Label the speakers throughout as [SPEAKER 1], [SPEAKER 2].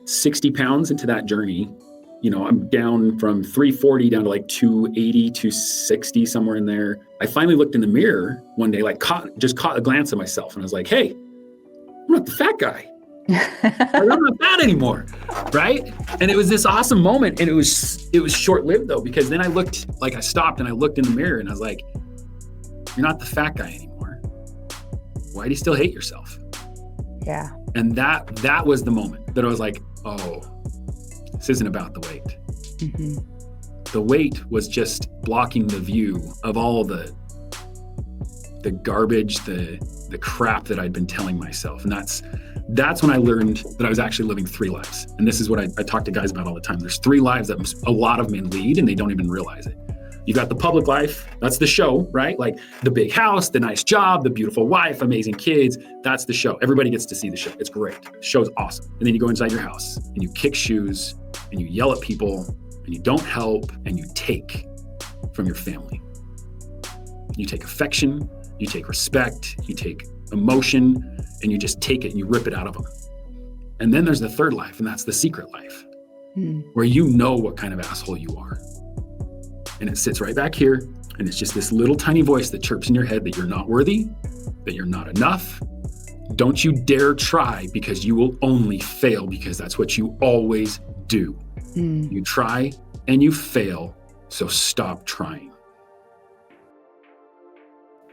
[SPEAKER 1] 60 pounds into that journey. I'm down from 340 down to like 280, 260, somewhere in there. I finally looked in the mirror one day, caught a glance of myself, and I was like, hey, I'm not the fat guy. I'm not fat anymore, right? And it was this awesome moment, and it was short-lived though, because then I stopped and I looked in the mirror and I was like, you're not the fat guy anymore. Why do you still hate yourself?
[SPEAKER 2] Yeah.
[SPEAKER 1] And that was the moment that I was like, oh, this isn't about the weight.
[SPEAKER 2] Mm-hmm.
[SPEAKER 1] The weight was just blocking the view of all the garbage, the crap that I'd been telling myself. And that's when I learned that I was actually living 3 lives. And this is what I talk to guys about all the time. There's 3 lives that a lot of men lead, and they don't even realize it. You got the public life, that's the show, right? Like the big house, the nice job, the beautiful wife, amazing kids, that's the show. Everybody gets to see the show. It's great. The show's awesome. And then you go inside your house and you kick shoes and you yell at people and you don't help and you take from your family. You take affection, you take respect, you take emotion, and you just take it and you rip it out of them. And then there's the 3rd life, and that's the secret life, where you know what kind of asshole you are. And it sits right back here, and it's just this little tiny voice that chirps in your head that you're not worthy, that you're not enough. Don't you dare try, because you will only fail, because that's what you always do. You try and you fail, so stop trying.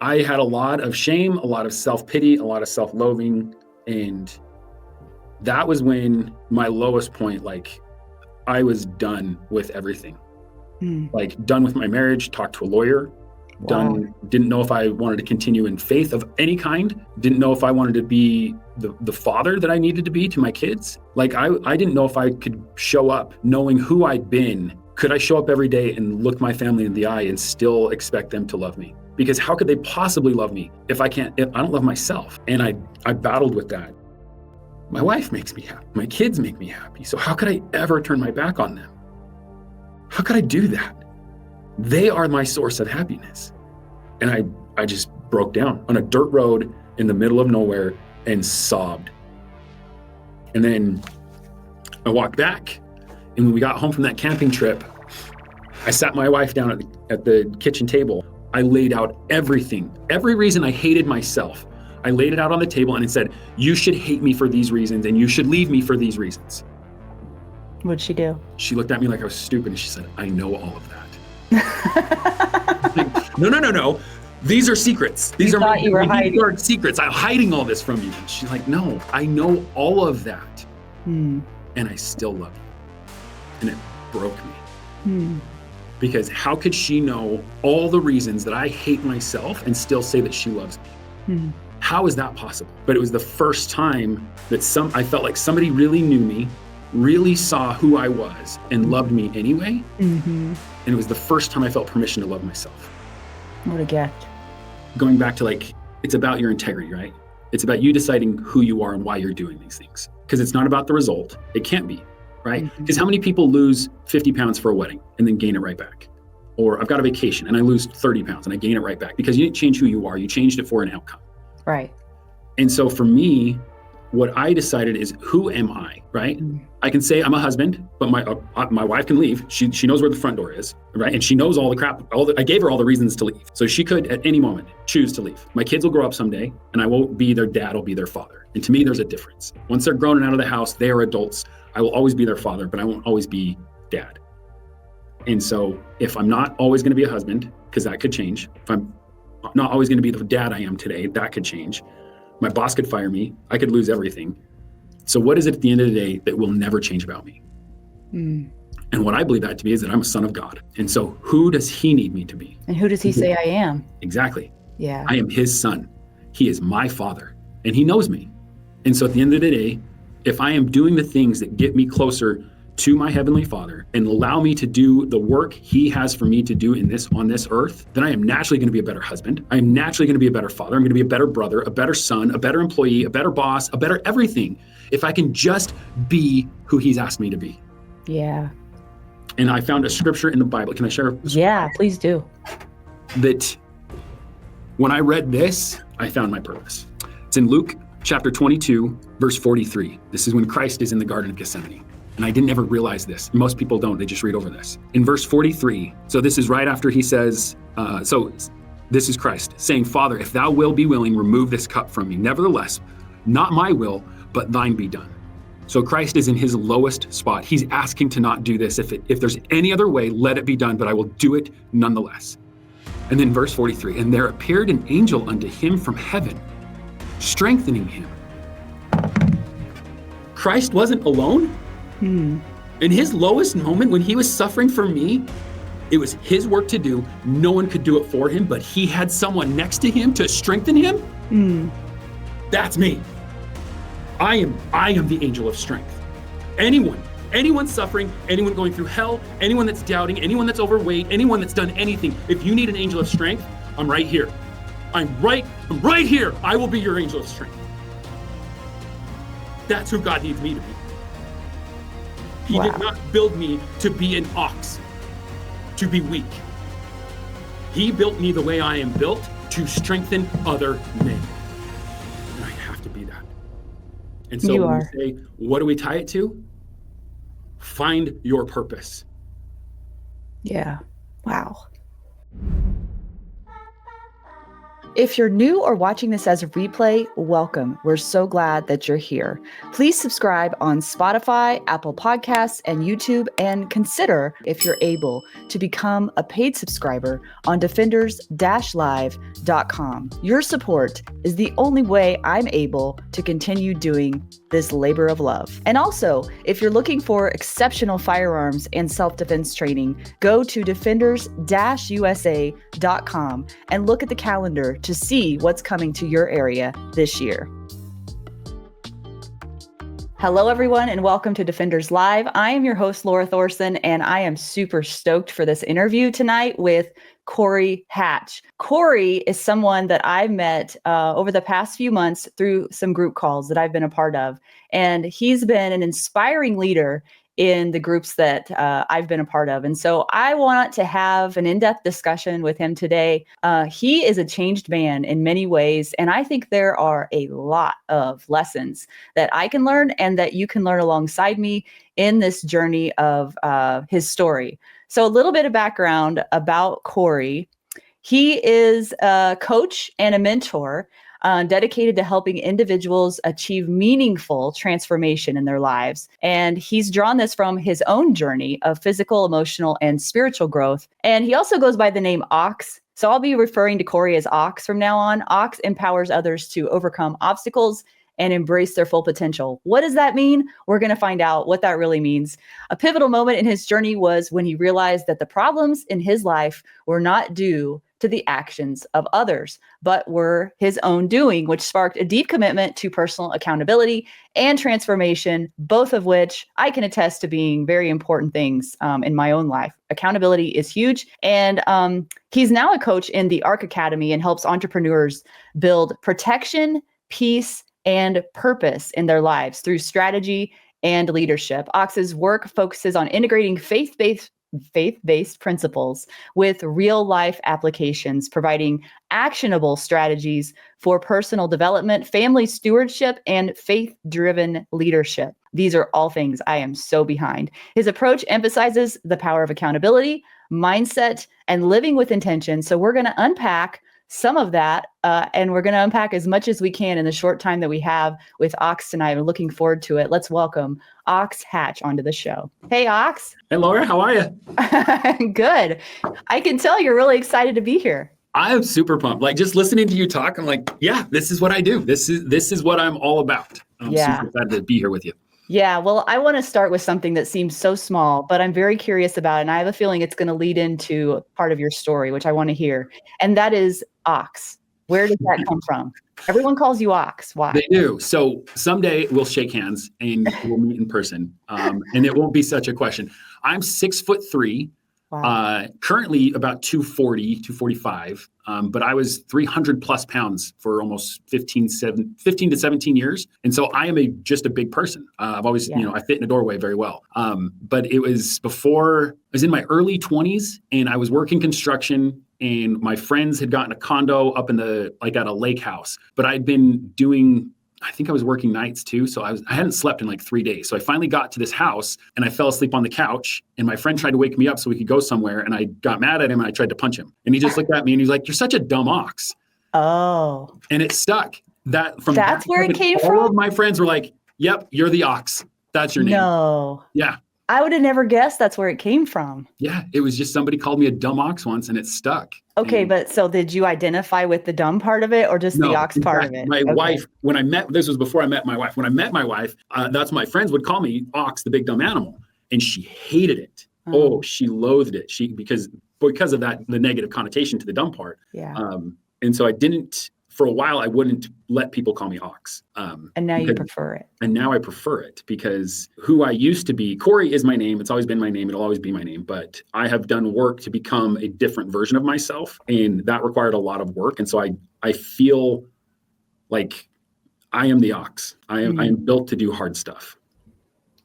[SPEAKER 1] I had a lot of shame, a lot of self-pity, a lot of self-loathing, and that was when my lowest point, I was done with everything. Done with my marriage, talked to a lawyer, didn't know if I wanted to continue in faith of any kind, didn't know if I wanted to be the father that I needed to be to my kids. I didn't know if I could show up knowing who I'd been. Could I show up every day and look my family in the eye and still expect them to love me? Because how could they possibly love me if I don't love myself? And I battled with that. My wife makes me happy. My kids make me happy. So how could I ever turn my back on them? How could I do that? They are my source of happiness. And I just broke down on a dirt road in the middle of nowhere and sobbed. And then I walked back. And when we got home from that camping trip, I sat my wife down at the kitchen table. I laid out everything, every reason I hated myself. I laid it out on the table and it said, you should hate me for these reasons and you should leave me for these reasons.
[SPEAKER 2] What'd she do?
[SPEAKER 1] She looked at me like I was stupid and she said, I know all of that. No. These are secrets. These are secrets. I'm hiding all this from you. And she's like, no, I know all of that. And I still love you. And it broke me. Because how could she know all the reasons that I hate myself and still say that she loves me? How is that possible? But it was the first time that I felt like somebody really knew me, really saw who I was and loved me anyway. And it was the first time I felt permission to love myself.
[SPEAKER 2] What a gift.
[SPEAKER 1] Going back to it's about your integrity, right? It's about you deciding who you are and why you're doing these things. Because it's not about the result. It can't be. Right? Because how many people lose 50 pounds for a wedding and then gain it right back? Or I've got a vacation and I lose 30 pounds and I gain it right back because you didn't change who you are. You changed it for an outcome.
[SPEAKER 2] Right.
[SPEAKER 1] And so for me, what I decided is, who am I? Right? I can say I'm a husband, but my wife can leave. She knows where the front door is, right? And she knows all the crap. I gave her all the reasons to leave. So she could at any moment choose to leave. My kids will grow up someday and I won't be their dad, I'll be their father. And to me, there's a difference. Once they're grown and out of the house, they are adults. I will always be their father, but I won't always be dad. And so if I'm not always going to be a husband, because that could change. If I'm not always going to be the dad I am today, that could change. My boss could fire me. I could lose everything. So what is it at the end of the day that will never change about me? And what I believe that to be is that I'm a son of God. And so who does he need me to be?
[SPEAKER 2] And who does he say I am?
[SPEAKER 1] Exactly.
[SPEAKER 2] Yeah.
[SPEAKER 1] I am his son. He is my father and he knows me. And so at the end of the day, if I am doing the things that get me closer to my Heavenly Father and allow me to do the work he has for me to do on this earth, then I am naturally going to be a better husband. I am naturally going to be a better father. I'm going to be a better brother, a better son, a better employee, a better boss, a better everything, if I can just be who he's asked me to be.
[SPEAKER 2] Yeah.
[SPEAKER 1] And I found a scripture in the Bible. Can I share?
[SPEAKER 2] Yeah, please do.
[SPEAKER 1] That when I read this, I found my purpose. It's in Luke chapter 22, verse 43. This is when Christ is in the Garden of Gethsemane. And I didn't ever realize this. Most people don't, they just read over this. In verse 43, so this is right after he says, this is Christ saying, Father, if thou wilt be willing, remove this cup from me. Nevertheless, not my will, but thine be done. So Christ is in his lowest spot. He's asking to not do this. If there's any other way, let it be done, but I will do it nonetheless. And then verse 43, and there appeared an angel unto him from heaven, strengthening him. Christ wasn't alone. In his lowest moment, when he was suffering for me, it was his work to do. No one could do it for him, but he had someone next to him to strengthen him. That's me. I am the angel of strength. Anyone suffering, anyone going through hell, anyone that's doubting, anyone that's overweight, anyone that's done anything, if you need an angel of strength, I'm right here. I'm right here. I will be your angel of strength. That's who God needs me to be. He did not build me to be an ox, to be weak. He built me the way I am built to strengthen other men. And I have to be that. And so when we say, what do we tie it to? Find your purpose.
[SPEAKER 2] Yeah. Wow. If you're new or watching this as a replay, welcome. We're so glad that you're here. Please subscribe on Spotify, Apple Podcasts, and YouTube, and consider, if you're able, to become a paid subscriber on defenders-live.com. Your support is the only way I'm able to continue doing this labor of love. And also, if you're looking for exceptional firearms and self-defense training, go to defenders-usa.com and look at the calendar to see what's coming to your area this year. Hello, everyone, and welcome to Defenders Live. I am your host, Laura Thorson, and I am super stoked for this interview tonight with Corey Hatch. Corey is someone that I've met over the past few months through some group calls that I've been a part of, and he's been an inspiring leader in the groups that I've been a part of. And so I want to have an in-depth discussion with him today. He is a changed man in many ways, and I think there are a lot of lessons that I can learn and that you can learn alongside me in this journey of his story. So a little bit of background about Corey. He is a coach and a mentor dedicated to helping individuals achieve meaningful transformation in their lives. And he's drawn this from his own journey of physical, emotional, and spiritual growth. And he also goes by the name Ox. So I'll be referring to Corey as Ox from now on. Ox empowers others to overcome obstacles and embrace their full potential. What does that mean? We're going to find out what that really means. A pivotal moment in his journey was when he realized that the problems in his life were not due to the actions of others, but were his own doing, which sparked a deep commitment to personal accountability and transformation, both of which I can attest to being very important things in my own life. Accountability is huge. And he's now a coach in the ARC Academy and helps entrepreneurs build protection, peace, and purpose in their lives through strategy and leadership. Ox's work focuses on integrating faith-based principles with real-life applications, providing actionable strategies for personal development, family stewardship, and faith-driven leadership. These are all things I am so behind. His approach emphasizes the power of accountability, mindset, and living with intention. So we're going to unpack some of that, and we're going to unpack as much as we can in the short time that we have with Ox tonight. I'm looking forward to it. Let's welcome Ox Hatch onto the show. Hey, Ox.
[SPEAKER 1] Hey, Laura, how are you?
[SPEAKER 2] Good. I can tell you're really excited to be here.
[SPEAKER 1] I am super pumped. Like, just listening to you talk, I'm like, yeah, this is what I do. This is what I'm all about. I'm super excited to be here with you.
[SPEAKER 2] Yeah, well, I want to start with something that seems so small, but I'm very curious about it. And I have a feeling it's going to lead into part of your story, which I want to hear. And that is Ox. Where does that come from? Everyone calls you Ox. Why?
[SPEAKER 1] They do. So someday we'll shake hands and we'll meet in person. And it won't be such a question. I'm 6'3". Wow. Currently about 240, 245. But I was 300 plus pounds for almost 15 to 17 years. And so I am just a big person. I've always, I fit in a doorway very well. But it was before, I was in my early 20s and I was working construction, and my friends had gotten a condo up in at a lake house, but I'd been doing I think I was working nights too. So I hadn't slept in like 3 days. So I finally got to this house and I fell asleep on the couch and my friend tried to wake me up so we could go somewhere. And I got mad at him and I tried to punch him. And he just looked at me and he's like, "You're such a dumb ox."
[SPEAKER 2] Oh.
[SPEAKER 1] And it stuck. That's
[SPEAKER 2] where it came from?
[SPEAKER 1] All of my friends were like, "Yep, you're the ox. That's your name."
[SPEAKER 2] No.
[SPEAKER 1] Yeah.
[SPEAKER 2] I would have never guessed that's where it came from.
[SPEAKER 1] Yeah. It was just somebody called me a dumb ox once and it stuck.
[SPEAKER 2] Okay. But so did you identify with the dumb part of it or just the ox part of it?
[SPEAKER 1] My wife, this was before I met my wife. When I met my wife, that's my friends would call me Ox, the big dumb animal. And she hated it. Oh, she loathed it. Because of that, the negative connotation to the dumb part.
[SPEAKER 2] Yeah.
[SPEAKER 1] And so for a while, I wouldn't let people call me Ox.
[SPEAKER 2] And now you prefer it.
[SPEAKER 1] And now I prefer it because who I used to be, Corey is my name. It's always been my name. It'll always be my name. But I have done work to become a different version of myself. And that required a lot of work. And so I feel like I am the Ox. I am built to do hard stuff.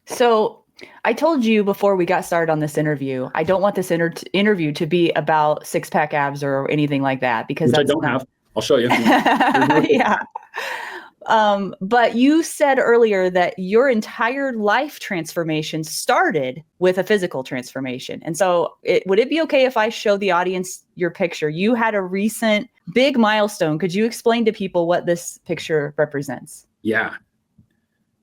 [SPEAKER 1] So
[SPEAKER 2] I told you before we got started on this interview, I don't want this interview to be about six-pack abs or anything like that because
[SPEAKER 1] I don't have. I'll show you.
[SPEAKER 2] Yeah. But you said earlier that your entire life transformation started with a physical transformation. And so would it be okay if I show the audience your picture? You had a recent big milestone. Could you explain to people what this picture represents?
[SPEAKER 1] Yeah.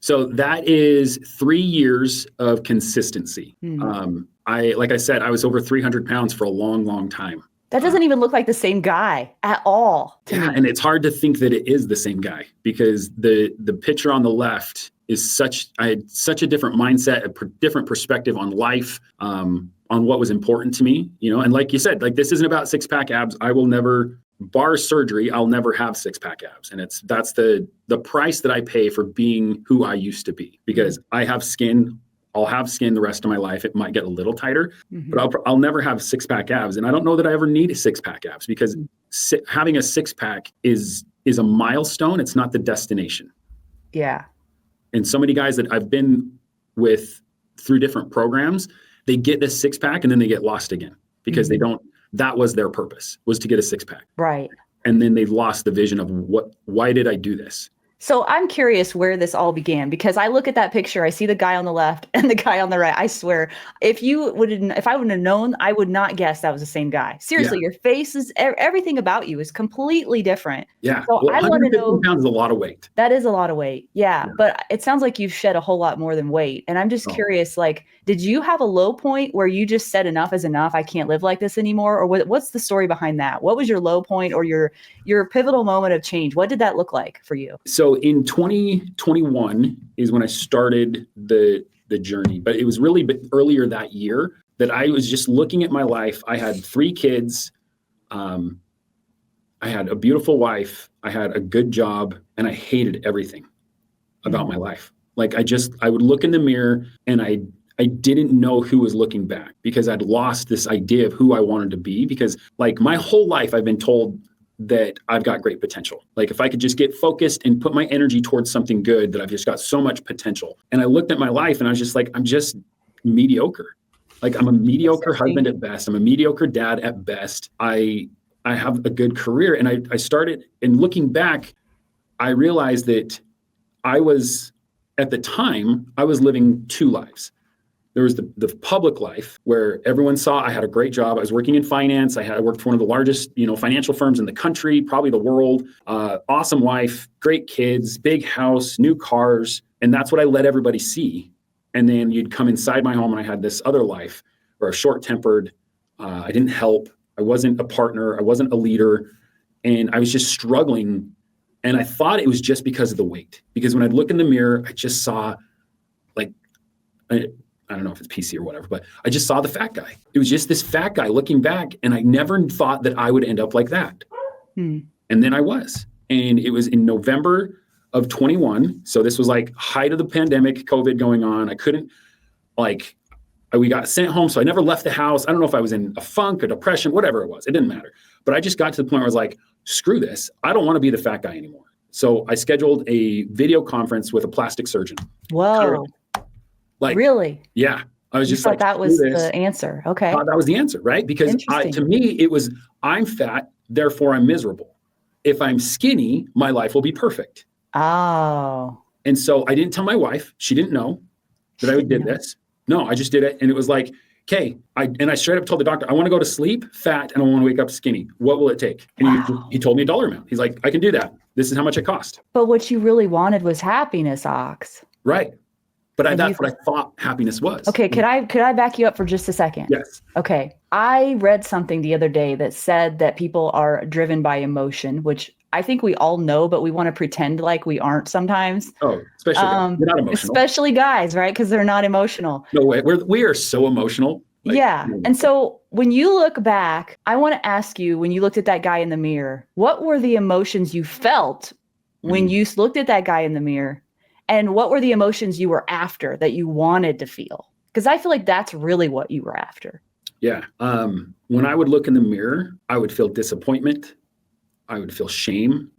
[SPEAKER 1] So that is 3 years of consistency. Like I said, I was over 300 pounds for a long, long time.
[SPEAKER 2] That doesn't even look like the same guy at all to me.
[SPEAKER 1] And it's hard to think that it is the same guy because the picture on the left is I had such a different mindset, a different perspective on life, on what was important to me, and like you said, like this isn't about six-pack abs. I will never, bar surgery, I'll never have six-pack abs. And that's the price that I pay for being who I used to be because I have skin. I'll have skin the rest of my life. It might get a little tighter, but I'll never have six-pack abs. And I don't know that I ever need a six-pack abs because having a six-pack is a milestone. It's not the destination.
[SPEAKER 2] Yeah.
[SPEAKER 1] And so many guys that I've been with through different programs, they get this six-pack and then they get lost again because that was their purpose, was to get a six-pack.
[SPEAKER 2] Right.
[SPEAKER 1] And then they've lost the vision of why did I do this?
[SPEAKER 2] So I'm curious where this all began because I look at that picture, I see the guy on the left and the guy on the right. I swear, if I wouldn't have known, I would not guess that was the same guy. Seriously, Your face is everything about you is completely different.
[SPEAKER 1] Yeah.
[SPEAKER 2] So I want to know.
[SPEAKER 1] Pounds is a lot of weight.
[SPEAKER 2] That is a lot of weight. Yeah. But it sounds like you've shed a whole lot more than weight. And I'm just curious, did you have a low point where you just said enough is enough? I can't live like this anymore. Or what's the story behind that? What was your low point or your pivotal moment of change? What did that look like for you?
[SPEAKER 1] So in 2021 is when I started the journey, but it was really earlier that year that I was just looking at my life. I had 3 kids. I had a beautiful wife. I had a good job and I hated everything about my life. I would look in the mirror and I didn't know who was looking back because I'd lost this idea of who I wanted to be because my whole life I've been told that I've got great potential. If I could just get focused and put my energy towards something good, that I've just got so much potential. And I looked at my life and I was just I'm just mediocre. I'm a mediocre husband at best. I'm a mediocre dad at best. I have a good career. And I started, and looking back, I realized that at the time, I was living 2 lives. There was the public life where everyone saw I had a great job. I was working in finance. I worked for one of the largest, financial firms in the country, probably the world. Awesome wife, great kids, big house, new cars. And that's what I let everybody see. And then you'd come inside my home and I had this other life where I was short-tempered. I didn't help. I wasn't a partner. I wasn't a leader. And I was just struggling. And I thought it was just because of the weight. Because when I'd look in the mirror, I just saw I don't know if it's PC or whatever, but I just saw the fat guy. It was just this fat guy looking back. And I never thought that I would end up like that. And then I was. And it was in November of 21. So this was height of the pandemic, COVID going on. I couldn't we got sent home. So I never left the house. I don't know if I was in a funk or depression, whatever it was. It didn't matter. But I just got to the point where I was screw this. I don't want to be the fat guy anymore. So I scheduled a video conference with a plastic surgeon.
[SPEAKER 2] Whoa. Really?
[SPEAKER 1] Yeah. I was just
[SPEAKER 2] that was the answer. Okay.
[SPEAKER 1] That was the answer, right? Because to me, it was, I'm fat, therefore I'm miserable. If I'm skinny, my life will be perfect.
[SPEAKER 2] Oh.
[SPEAKER 1] And so I didn't tell my wife. She didn't know that I did this. No, I just did it. And it was like, okay, I straight up told the doctor, I want to go to sleep fat and I want to wake up skinny. What will it take? And he told me a dollar amount. He's like, I can do that. This is how much it cost.
[SPEAKER 2] But what you really wanted was happiness, Ox.
[SPEAKER 1] Right. But that's what I thought happiness was.
[SPEAKER 2] Okay, could I back you up for just a second?
[SPEAKER 1] Yes.
[SPEAKER 2] Okay. I read something the other day that said that people are driven by emotion, which I think we all know, but we want to pretend like we aren't sometimes.
[SPEAKER 1] Oh, especially guys. We're not emotional.
[SPEAKER 2] Especially guys, right? Because they're not emotional.
[SPEAKER 1] No way. We are so emotional.
[SPEAKER 2] Like, yeah. And so when you look back, I want to ask you, when you looked at that guy in the mirror, what were the emotions you felt when you looked at that guy in the mirror? And what were the emotions you were after that you wanted to feel? Because I feel like that's really what you were after.
[SPEAKER 1] Yeah. When I would look in the mirror, I would feel disappointment. I would feel shame.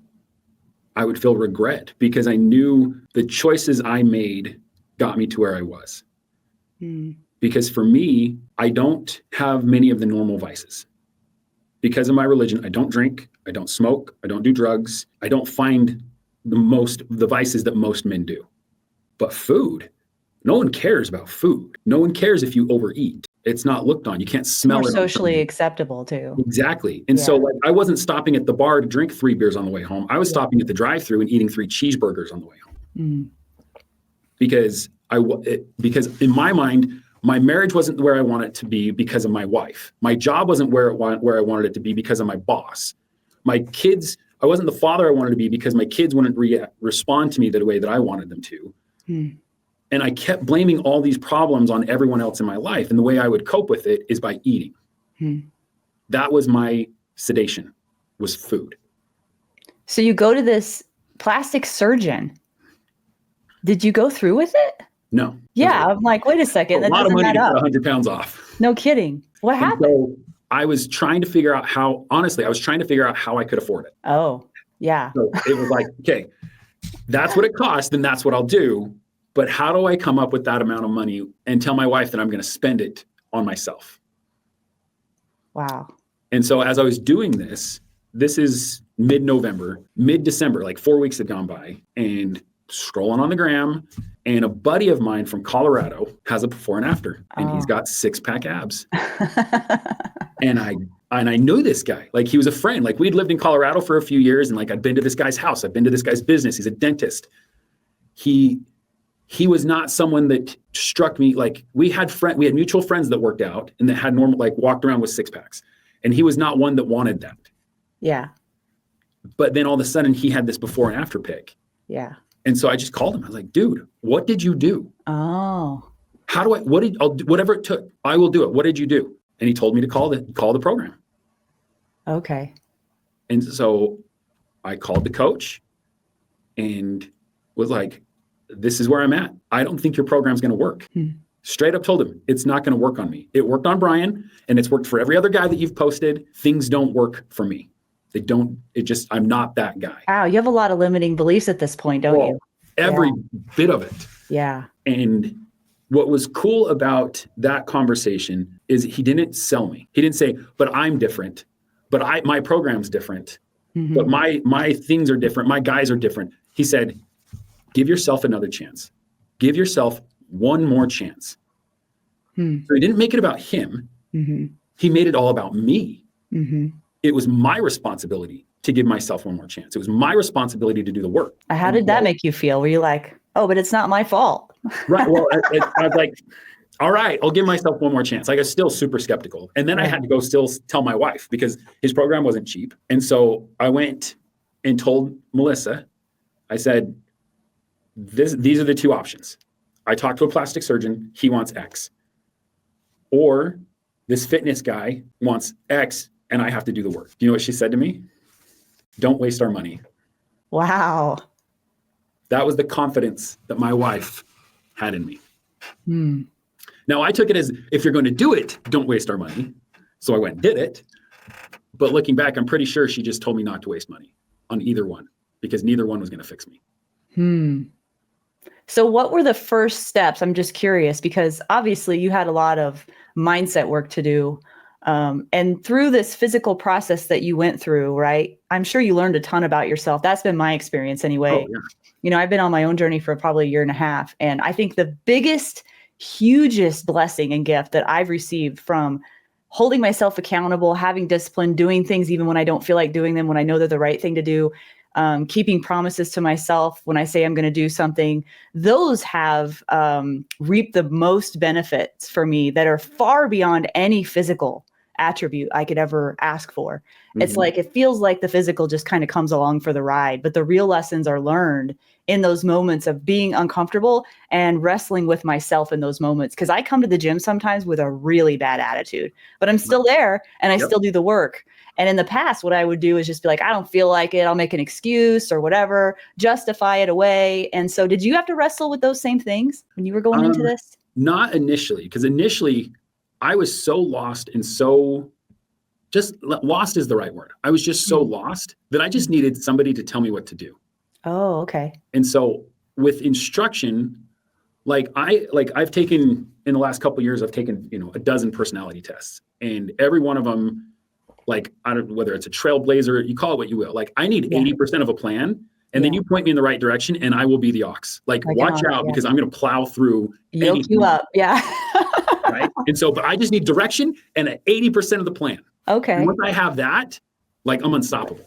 [SPEAKER 1] I would feel regret because I knew the choices I made got me to where I was. Because for me, I don't have many of the normal vices. Because of my religion, I don't drink, I don't smoke, I don't do drugs. I don't find the vices that most men do. But food, no one cares about food. No one cares if you overeat. It's not looked on. You can't smell it.
[SPEAKER 2] More socially acceptable too.
[SPEAKER 1] Exactly. And so like I wasn't stopping at the bar to drink 3 beers on the way home. I was stopping at the drive-thru and eating 3 cheeseburgers on the way home. Because in my mind, my marriage wasn't where I want it to be because of my wife. My job wasn't where I wanted it to be because of my boss. My kids, I wasn't the father I wanted to be because my kids wouldn't respond to me the way that I wanted them to. And I kept blaming all these problems on everyone else in my life. And the way I would cope with it is by eating. That was my sedation, was food.
[SPEAKER 2] So you go to this plastic surgeon. Did you go through with it?
[SPEAKER 1] No.
[SPEAKER 2] Yeah. I'm like, wait a second.
[SPEAKER 1] A lot of money to get 100 pounds off.
[SPEAKER 2] No kidding. What happened?
[SPEAKER 1] So I was trying to figure out how I could afford it.
[SPEAKER 2] Oh, yeah.
[SPEAKER 1] So it was like, okay, that's what it costs, then that's what I'll do. But how do I come up with that amount of money and tell my wife that I'm going to spend it on myself?
[SPEAKER 2] Wow.
[SPEAKER 1] And so as I was doing this is mid-November, mid-December, like 4 weeks had gone by, and scrolling on the gram, and a buddy of mine from Colorado has a before and after, and he's got 6-pack abs. And I knew this guy, like he was a friend, like we'd lived in Colorado for a few years, and like I'd been to this guy's house, I'd been to this guy's business. He's a dentist. He was not someone that struck me. Like we had mutual friends that worked out and that had normal, like walked around with 6-packs, and he was not one that wanted that.
[SPEAKER 2] Yeah.
[SPEAKER 1] But then all of a sudden he had this before and after pic.
[SPEAKER 2] Yeah.
[SPEAKER 1] And so I just called him. I was like, dude, what did you do?
[SPEAKER 2] Oh.
[SPEAKER 1] Whatever it took, I will do it. What did you do? And he told me to call the program.
[SPEAKER 2] Okay.
[SPEAKER 1] And so I called the coach and was like, this is where I'm at. I don't think your program's going to work. Straight up told him, it's not going to work on me. It worked on Brian and it's worked for every other guy that you've posted. Things don't work for me. I'm not that guy.
[SPEAKER 2] Wow. You have a lot of limiting beliefs at this point, don't you?
[SPEAKER 1] Every bit of it.
[SPEAKER 2] Yeah.
[SPEAKER 1] And what was cool about that conversation is he didn't sell me. He didn't say, but I'm different, but my program's different, but my things are different. My guys are different. He said, give yourself another chance. Give yourself one more chance. So he didn't make it about him. He made it all about me. It was my responsibility to give myself one more chance. It was my responsibility to do the work.
[SPEAKER 2] How did that make you feel? Were you like, oh, but it's not my fault?
[SPEAKER 1] Right. Well, I was like, all right, I'll give myself one more chance. Like I was still super skeptical. And then I had to go still tell my wife because his program wasn't cheap. And so I went and told Melissa, I said, these are the 2 options. I talked to a plastic surgeon. He wants X. Or this fitness guy wants X and I have to do the work. Do you know what she said to me? Don't waste our money.
[SPEAKER 2] Wow.
[SPEAKER 1] That was the confidence that my wife had in me. Now I took it as, if you're going to do it, don't waste our money. So I went and did it. But looking back, I'm pretty sure she just told me not to waste money on either one because neither one was going to fix me.
[SPEAKER 2] So what were the first steps? I'm just curious because obviously you had a lot of mindset work to do. And through this physical process that you went through, right? I'm sure you learned a ton about yourself. That's been my experience anyway.
[SPEAKER 1] Oh, yeah.
[SPEAKER 2] You know, I've been on my own journey for probably a year and a half. And I think the biggest, hugest blessing and gift that I've received from holding myself accountable, having discipline, doing things even when I don't feel like doing them, when I know they're the right thing to do, keeping promises to myself when I say I'm going to do something, those have reaped the most benefits for me that are far beyond any physical attribute I could ever ask for. It's like, it feels like the physical just kind of comes along for the ride, but the real lessons are learned in those moments of being uncomfortable and wrestling with myself in those moments. Cause I come to the gym sometimes with a really bad attitude, but I'm still there and I still do the work. And in the past, what I would do is just be like, I don't feel like it. I'll make an excuse or whatever, justify it away. And so did you have to wrestle with those same things when you were going into this?
[SPEAKER 1] Not initially, because initially I was so lost and so just lost is the right word. I was just so lost that I just needed somebody to tell me what to do.
[SPEAKER 2] Oh, okay.
[SPEAKER 1] And so with instruction, I've taken in the last couple of years, I've taken, a dozen personality tests, and every one of them, like, I don't, whether it's a trailblazer, you call it what you will. Like, I need 80% of a plan, and then you point me in the right direction and I will be the ox. Like watch out because I'm going to plow through.
[SPEAKER 2] Yoke you up. Yeah.
[SPEAKER 1] Right. And so, but I just need direction and 80% of the plan.
[SPEAKER 2] Okay.
[SPEAKER 1] And once I have that, like, I'm unstoppable.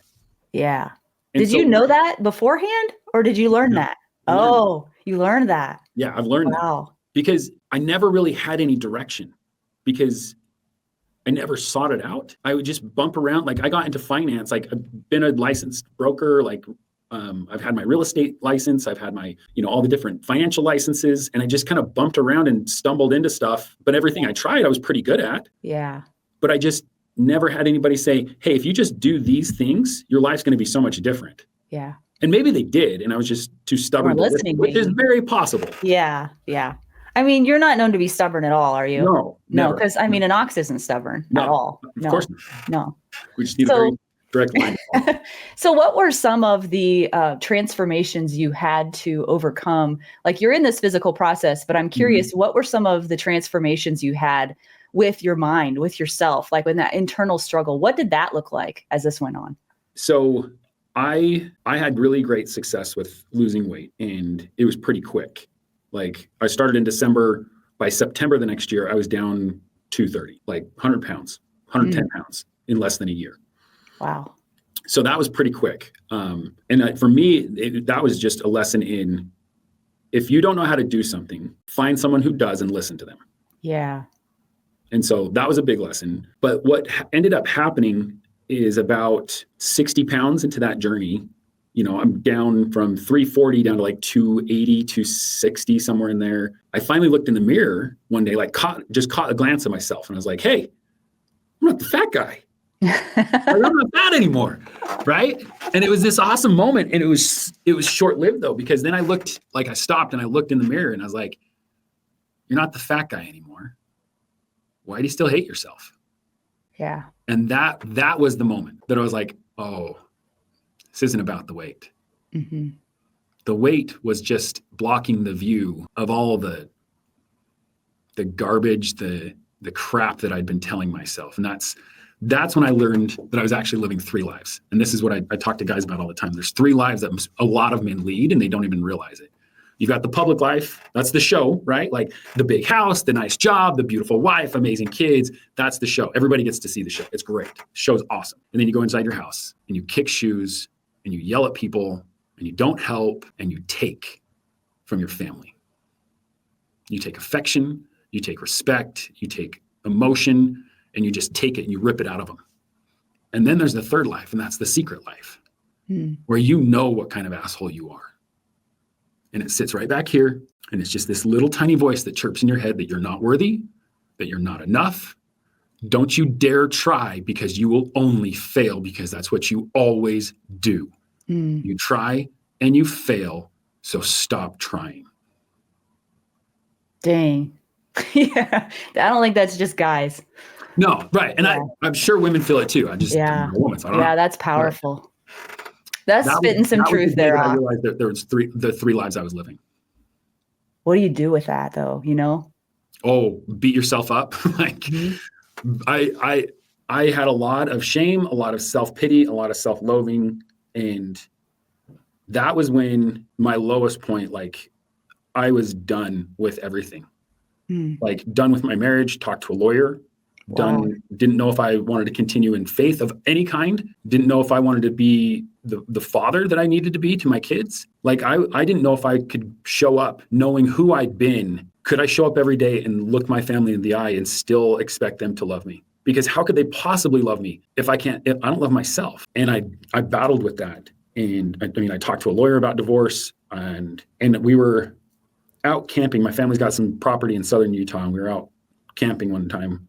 [SPEAKER 2] Yeah.
[SPEAKER 1] And
[SPEAKER 2] did you know that beforehand, or did you learn that? You learned that.
[SPEAKER 1] Yeah, I've learned that because I never really had any direction because I never sought it out. I would just bump around. Like, I got into finance. Like, I've been a licensed broker. Like, I've had my real estate license. I've had my, all the different financial licenses, and I just kind of bumped around and stumbled into stuff. But everything I tried, I was pretty good at.
[SPEAKER 2] Yeah.
[SPEAKER 1] But I just never had anybody say, hey, if you just do these things, your life's going to be so much different.
[SPEAKER 2] Yeah.
[SPEAKER 1] And maybe they did, and I was just too stubborn, which is very possible.
[SPEAKER 2] Yeah. Yeah. I mean, you're not known to be stubborn at all, are you?
[SPEAKER 1] No,
[SPEAKER 2] because an ox isn't stubborn at all.
[SPEAKER 1] Of course not.
[SPEAKER 2] No.
[SPEAKER 1] We just need a very direct line.
[SPEAKER 2] So what were some of the transformations you had to overcome? Like, you're in this physical process, but I'm curious, what were some of the transformations you had with your mind, with yourself, like in that internal struggle? What did that look like as this went on?
[SPEAKER 1] So I had really great success with losing weight, and it was pretty quick. Like, I started in December. By September the next year, I was down 230, like 100 pounds, 110 pounds in less than a year.
[SPEAKER 2] Wow.
[SPEAKER 1] So that was pretty quick. And for me, that was just a lesson in, if you don't know how to do something, find someone who does and listen to them. Yeah. And so that was a big lesson. But what ended up happening is, about 60 pounds into that journey, I'm down from 340 down to like 280, 260, somewhere in there. I finally looked in the mirror one day, like caught a glance of myself. And I was like, hey, I'm not the fat guy. I'm not fat anymore. Right. And it was this awesome moment. And it was short-lived though, because then I stopped and I looked in the mirror and I was like, you're not the fat guy anymore. Why do you still hate yourself? Yeah. And that was the moment that I was like, oh, this isn't about the weight. Mm-hmm. The weight was just blocking the view of all the garbage, the crap that I'd been telling myself. And that's when I learned that I was actually living 3 lives. And this is what I talk to guys about all the time. There's 3 lives that a lot of men lead, and they don't even realize it. You've got the public life. That's the show, right? Like the big house, the nice job, the beautiful wife, amazing kids. That's the show. Everybody gets to see the show. It's great. The show's awesome. And then you go inside your house and you kick shoes and you yell at people and you don't help and you take from your family. You take affection, you take respect, you take emotion, and you just take it and you rip it out of them. And then there's the 3rd life, and that's the secret life, where you know what kind of asshole you are. And it sits right back here, and it's just this little tiny voice that chirps in your head that you're not worthy, that you're not enough. Don't you dare try, because you will only fail, because that's what you always do. You try and you fail, so stop trying. Dang.
[SPEAKER 2] Yeah, I don't think that's just guys.
[SPEAKER 1] No, right. And I'm sure women feel it too. I'm a woman, so I don't know.
[SPEAKER 2] That's powerful. Right. That's spitting some truth there.
[SPEAKER 1] I realized that there was the 3 lives I was living. What
[SPEAKER 2] do you do with that though?
[SPEAKER 1] Oh, beat yourself up. I I had a lot of shame, a lot of self-pity, a lot of self-loathing, and that was when my lowest point, like I was done with everything.
[SPEAKER 2] Mm.
[SPEAKER 1] Like done with my marriage, talked to a lawyer,
[SPEAKER 2] Wow.
[SPEAKER 1] didn't know if I wanted to continue in faith of any kind, didn't know if I wanted to be the father that I needed to be to my kids. Like I didn't know if I could show up knowing who I'd been. Could I show up every day and look my family in the eye and still expect them to love me? Because how could they possibly love me if I don't love myself? And I battled with that. And I talked to a lawyer about divorce, and we were out camping. My family's got some property in southern Utah, and we were out camping one time.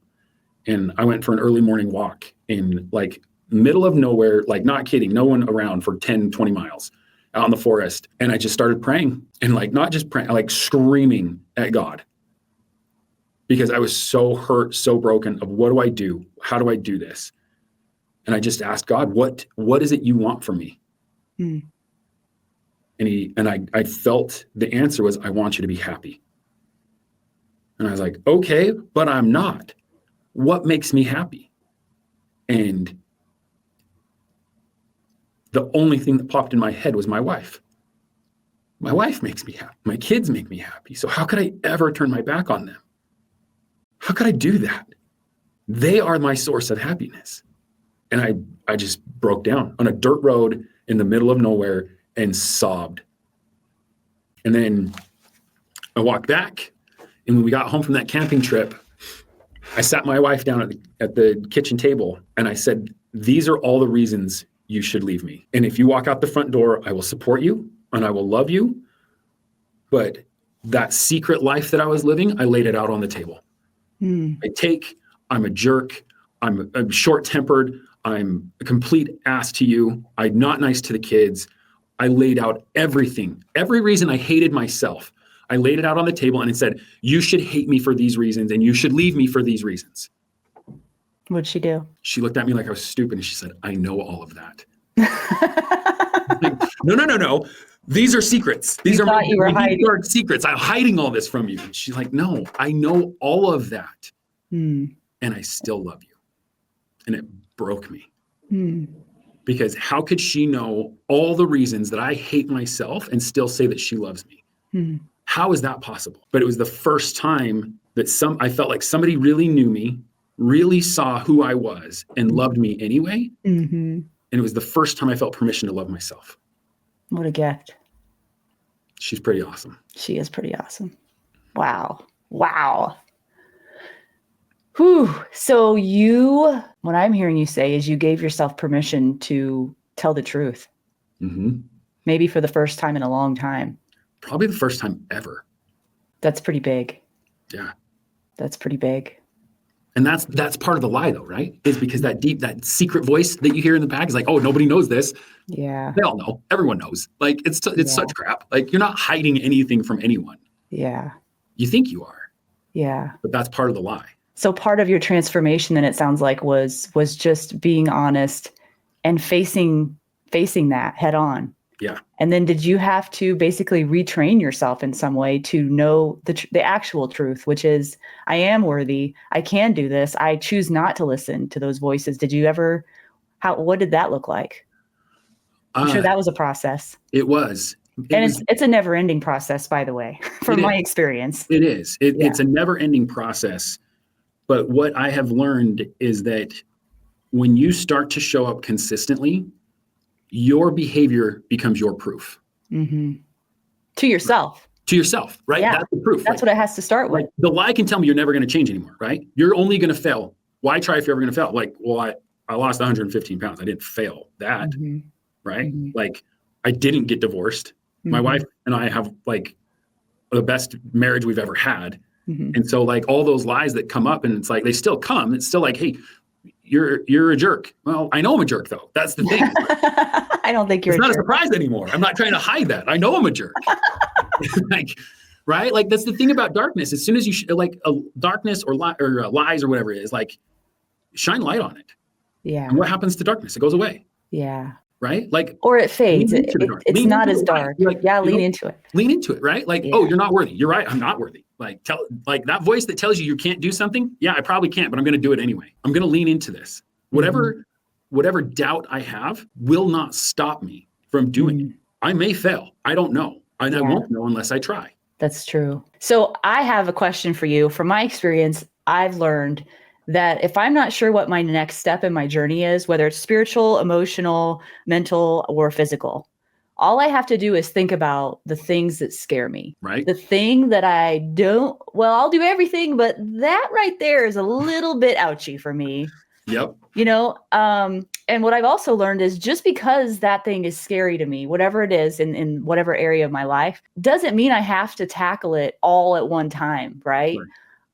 [SPEAKER 1] And I went for an early morning walk in like middle of nowhere, like not kidding, no one around for 10, 20 miles out in the forest. And I just started praying, and like not just praying, like screaming at God, because I was so hurt, so broken of what do I do? How do I do this? And I just asked God, what is it you want from me?
[SPEAKER 2] Mm.
[SPEAKER 1] And I felt the answer was, I want you to be happy. And I was like, okay, but I'm not. What makes me happy? And the only thing that popped in my head was my wife. My wife makes me happy. My kids make me happy. So how could I ever turn my back on them? How could I do that? They are my source of happiness. And I just broke down on a dirt road in the middle of nowhere and sobbed. And then I walked back. And when we got home from that camping trip, I sat my wife down at the kitchen table, and I said, these are all the reasons you should leave me. And if you walk out the front door, I will support you and I will love you. But that secret life that I was living, I laid it out on the table.
[SPEAKER 2] Mm.
[SPEAKER 1] I'm a jerk. I'm short-tempered. I'm a complete ass to you. I'm not nice to the kids. I laid out everything, every reason I hated myself. I laid it out on the table and it said, you should hate me for these reasons and you should leave me for these reasons.
[SPEAKER 2] What'd she do?
[SPEAKER 1] She looked at me like I was stupid and she said, I know all of that. Like, no. These are secrets. These are my dark secrets. I'm hiding all this from you. And she's like, no, I know all of that.
[SPEAKER 2] Mm.
[SPEAKER 1] And I still love you. And it broke me.
[SPEAKER 2] Mm.
[SPEAKER 1] Because how could she know all the reasons that I hate myself and still say that she loves me?
[SPEAKER 2] Mm.
[SPEAKER 1] How is that possible? But it was the first time that I felt like somebody really knew me, really saw who I was and loved me anyway.
[SPEAKER 2] Mm-hmm.
[SPEAKER 1] And it was the first time I felt permission to love myself.
[SPEAKER 2] What a gift.
[SPEAKER 1] She's pretty awesome.
[SPEAKER 2] She is pretty awesome. Wow. Whew. So what I'm hearing you say is you gave yourself permission to tell the truth.
[SPEAKER 1] Mm-hmm.
[SPEAKER 2] Maybe for the first time in a long time.
[SPEAKER 1] Probably the first time ever.
[SPEAKER 2] That's pretty big.
[SPEAKER 1] Yeah.
[SPEAKER 2] That's pretty big. And
[SPEAKER 1] that's part of the lie though, right? Is because that secret voice that you hear in the back is like, oh, nobody knows this.
[SPEAKER 2] Yeah.
[SPEAKER 1] They all know. Everyone knows. Like it's such crap. Like you're not hiding anything from anyone.
[SPEAKER 2] Yeah.
[SPEAKER 1] You think you are.
[SPEAKER 2] Yeah.
[SPEAKER 1] But that's part of the lie.
[SPEAKER 2] So part of your transformation then it sounds like was just being honest and facing that head on.
[SPEAKER 1] Yeah.
[SPEAKER 2] And then did you have to basically retrain yourself in some way to know the actual truth, which is, I am worthy. I can do this. I choose not to listen to those voices. Did you ever, what did that look like? I'm sure that was a process.
[SPEAKER 1] It was.
[SPEAKER 2] It's a never ending process, by the way, from my experience.
[SPEAKER 1] It is. It's a never ending process. But what I have learned is that when you start to show up consistently, your behavior becomes your proof.
[SPEAKER 2] Mm-hmm. To yourself.
[SPEAKER 1] To yourself, right?
[SPEAKER 2] Yeah.
[SPEAKER 1] That's the proof.
[SPEAKER 2] That's what it has to start with.
[SPEAKER 1] Like, the lie can tell me you're never going to change anymore, right? You're only going to fail. Why try if you're ever going to fail? Like, well, I lost 115 pounds. I didn't fail that,
[SPEAKER 2] mm-hmm.
[SPEAKER 1] right?
[SPEAKER 2] Mm-hmm.
[SPEAKER 1] Like, I didn't get divorced.
[SPEAKER 2] Mm-hmm.
[SPEAKER 1] My wife and I have like the best marriage we've ever had.
[SPEAKER 2] Mm-hmm.
[SPEAKER 1] And so like all those lies that come up and it's like, they still come. It's still like, hey, you're a jerk. Well, I know I'm a jerk though. That's the thing.
[SPEAKER 2] I don't think you're
[SPEAKER 1] it's not a surprise anymore. I'm not trying to hide that. I know I'm a jerk. Like, right? Like that's the thing about darkness. As soon as you like a darkness or lies or whatever it is, like shine light on it.
[SPEAKER 2] Yeah.
[SPEAKER 1] And what happens to darkness? It goes away.
[SPEAKER 2] Yeah.
[SPEAKER 1] right? Like,
[SPEAKER 2] Or it fades.
[SPEAKER 1] lean into the dark.
[SPEAKER 2] It's
[SPEAKER 1] Lean
[SPEAKER 2] not
[SPEAKER 1] into
[SPEAKER 2] as
[SPEAKER 1] the light.
[SPEAKER 2] dark.
[SPEAKER 1] You're like,
[SPEAKER 2] Yeah, lean into it.
[SPEAKER 1] lean into it, right? Like,
[SPEAKER 2] Yeah.
[SPEAKER 1] oh, you're not worthy. You're right. I'm not worthy. Like, that voice that tells you can't do something. Yeah, I probably can't, but I'm going to do it anyway. I'm going to lean into this. Whatever doubt I have will not stop me from doing it. I may fail. I don't know. And I won't know unless I try.
[SPEAKER 2] That's true. So I have a question for you. From my experience, I've learned that if I'm not sure what my next step in my journey is, whether it's spiritual, emotional, mental, or physical, all I have to do is think about the things that scare me.
[SPEAKER 1] Right.
[SPEAKER 2] The thing that I don't, well, I'll do everything, but that right there is a little bit ouchy for me.
[SPEAKER 1] Yep.
[SPEAKER 2] And what I've also learned is just because that thing is scary to me, whatever it is in whatever area of my life, doesn't mean I have to tackle it all at one time, right?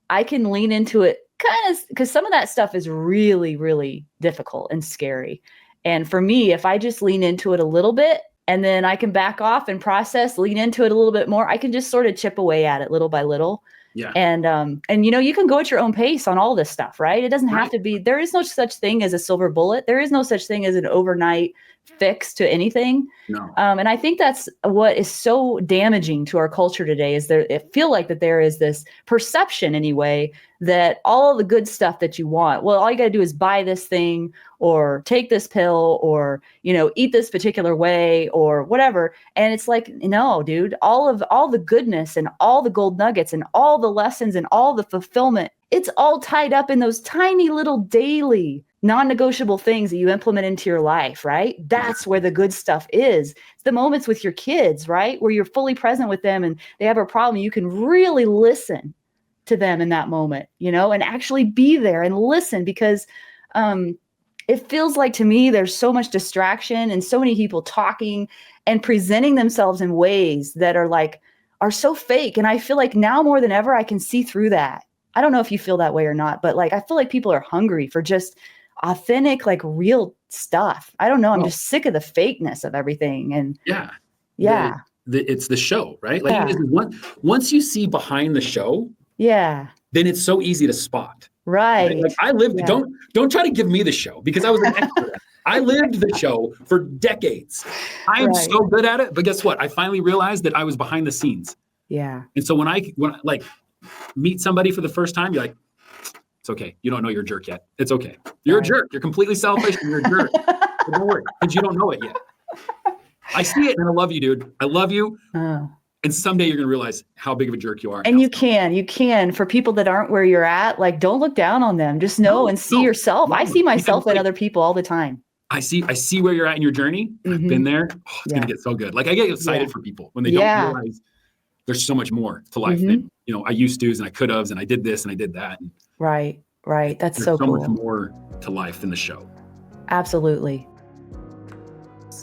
[SPEAKER 2] I can lean into it kind of because some of that stuff is really, really difficult and scary. And for me, if I just lean into it a little bit and then I can back off and process, lean into it a little bit more, I can just sort of chip away at it little by little.
[SPEAKER 1] Yeah.
[SPEAKER 2] And you can go at your own pace on all this stuff, right? It doesn't have to be, there is no such thing as a silver bullet. There is no such thing as an overnight fix to anything.
[SPEAKER 1] No.
[SPEAKER 2] And I think that's what is so damaging to our culture today is it feel like that there is this perception anyway, that all the good stuff that you want, well, all you got to do is buy this thing or take this pill or, eat this particular way or whatever. And it's like, no, dude, all the goodness and all the gold nuggets and all the lessons and all the fulfillment, it's all tied up in those tiny little daily non-negotiable things that you implement into your life, right? That's where the good stuff is. It's the moments with your kids, right? Where you're fully present with them and they have a problem. You can really listen to them in that moment, and actually be there and listen because it feels like to me, there's so much distraction and so many people talking and presenting themselves in ways that are so fake. And I feel like now more than ever, I can see through that. I don't know if you feel that way or not, but I feel like people are hungry for just authentic, real stuff. I don't know. I'm just sick of the fakeness of everything. And
[SPEAKER 1] it's the show, right? Once you see behind the show, then it's so easy to spot.
[SPEAKER 2] Right.
[SPEAKER 1] I lived, don't try to give me the show because I was an expert. I lived the show for decades. I'm so good at it, but guess what? I finally realized that I was behind the scenes.
[SPEAKER 2] Yeah.
[SPEAKER 1] And so when I meet somebody for the first time, you're like, it's okay. You don't know you're a jerk yet. It's okay. You're a jerk. You're completely selfish and you're a jerk. But don't worry, because you don't know it yet. I see it and I love you, dude. I love you.
[SPEAKER 2] Oh.
[SPEAKER 1] And someday you're going to realize how big of a jerk you are.
[SPEAKER 2] And you can, for people that aren't where you're at, don't look down on them. Just know and see yourself. I see myself in other people all the time.
[SPEAKER 1] I see where you're at in your journey. I've been there. Oh, it's going to get so good. I get excited for people when they don't realize there's so much more to life than, I used to, and I could have, and I did this and I did that. And
[SPEAKER 2] right. That's so
[SPEAKER 1] cool.
[SPEAKER 2] cool.
[SPEAKER 1] There's so much more to life than the show.
[SPEAKER 2] Absolutely.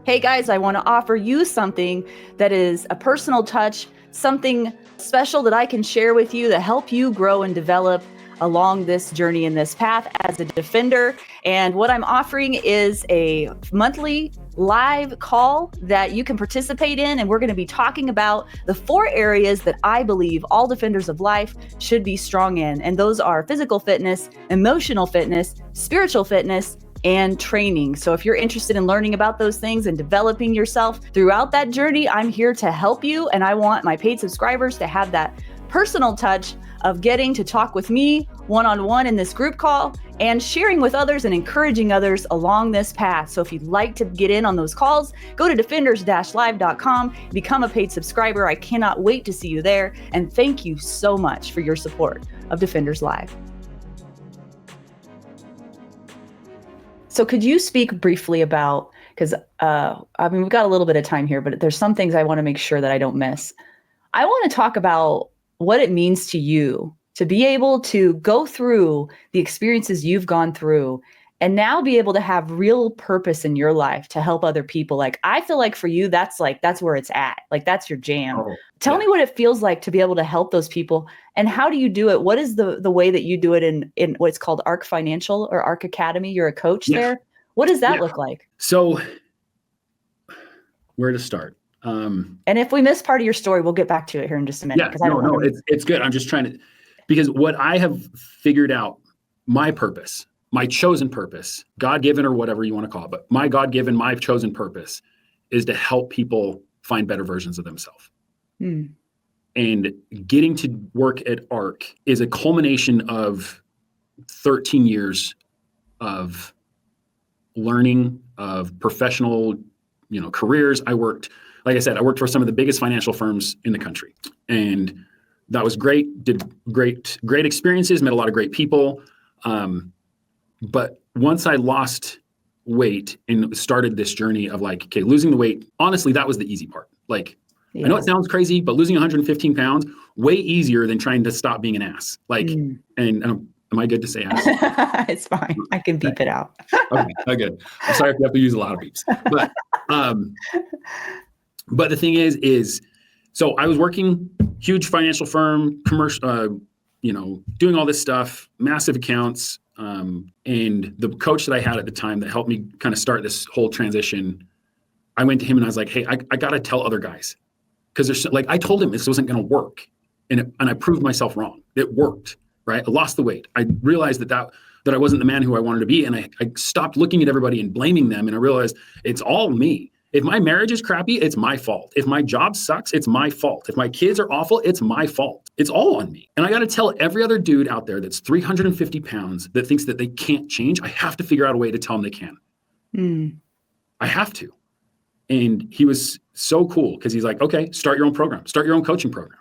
[SPEAKER 2] Hey guys, I want to offer you something that is a personal touch, something special that I can share with you to help you grow and develop along this journey in this path as a defender. And what I'm offering is a monthly live call that you can participate in. And we're going to be talking about the 4 areas that I believe all defenders of life should be strong in. And those are physical fitness, emotional fitness, spiritual fitness, and training. So if you're interested in learning about those things and developing yourself throughout that journey, I'm here to help you. And I want my paid subscribers to have that personal touch of getting to talk with me one-on-one in this group call and sharing with others and encouraging others along this path. So if you'd like to get in on those calls, go to defenders-live.com, become a paid subscriber. I cannot wait to see you there. And thank you so much for your support of Defenders Live. So could you speak briefly about, because we've got a little bit of time here, but there's some things I want to make sure that I don't miss. I want to talk about what it means to you to be able to go through the experiences you've gone through and now be able to have real purpose in your life to help other people. I feel like for you, that's where it's at. That's your jam. Tell me what it feels like to be able to help those people, and how do you do it? What is the way that you do it in what's called ARC Financial or ARC Academy? You're a coach there. What does that look like?
[SPEAKER 1] So where to start?
[SPEAKER 2] And if we miss part of your story, we'll get back to it here in just a minute.
[SPEAKER 1] It's good. I'm just trying to, because what I have figured out, my purpose, my chosen purpose, God-given or whatever you want to call it, but my God-given, my chosen purpose is to help people find better versions of themselves. And getting to work at ARC is a culmination of 13 years of learning, of professional, careers. Like I said, I worked for some of the biggest financial firms in the country, and that was great. Did great experiences, met a lot of great people. But once I lost weight and started this journey of like, okay, losing the weight, honestly, that was the easy part. Like, I know it sounds crazy, but losing 115 pounds, way easier than trying to stop being an ass. Like, and am I good to say ass?
[SPEAKER 2] It's fine. I can beep it out.
[SPEAKER 1] Okay, good. I'm sorry if you have to use a lot of beeps. But the thing is, so I was working, huge financial firm, commercial, doing all this stuff, massive accounts. And the coach that I had at the time that helped me kind of start this whole transition, I went to him and I was like, hey, I got to tell other guys. Because there's like, I told him this wasn't going to work. And I proved myself wrong. It worked, right? I lost the weight. I realized that I wasn't the man who I wanted to be. And I stopped looking at everybody and blaming them. And I realized it's all me. If my marriage is crappy, it's my fault. If my job sucks, it's my fault. If my kids are awful, it's my fault. It's all on me. And I got to tell every other dude out there that's 350 pounds that thinks that they can't change, I have to figure out a way to tell them they can. I have to. And he was so cool because he's like, okay, start your own program, start your own coaching program.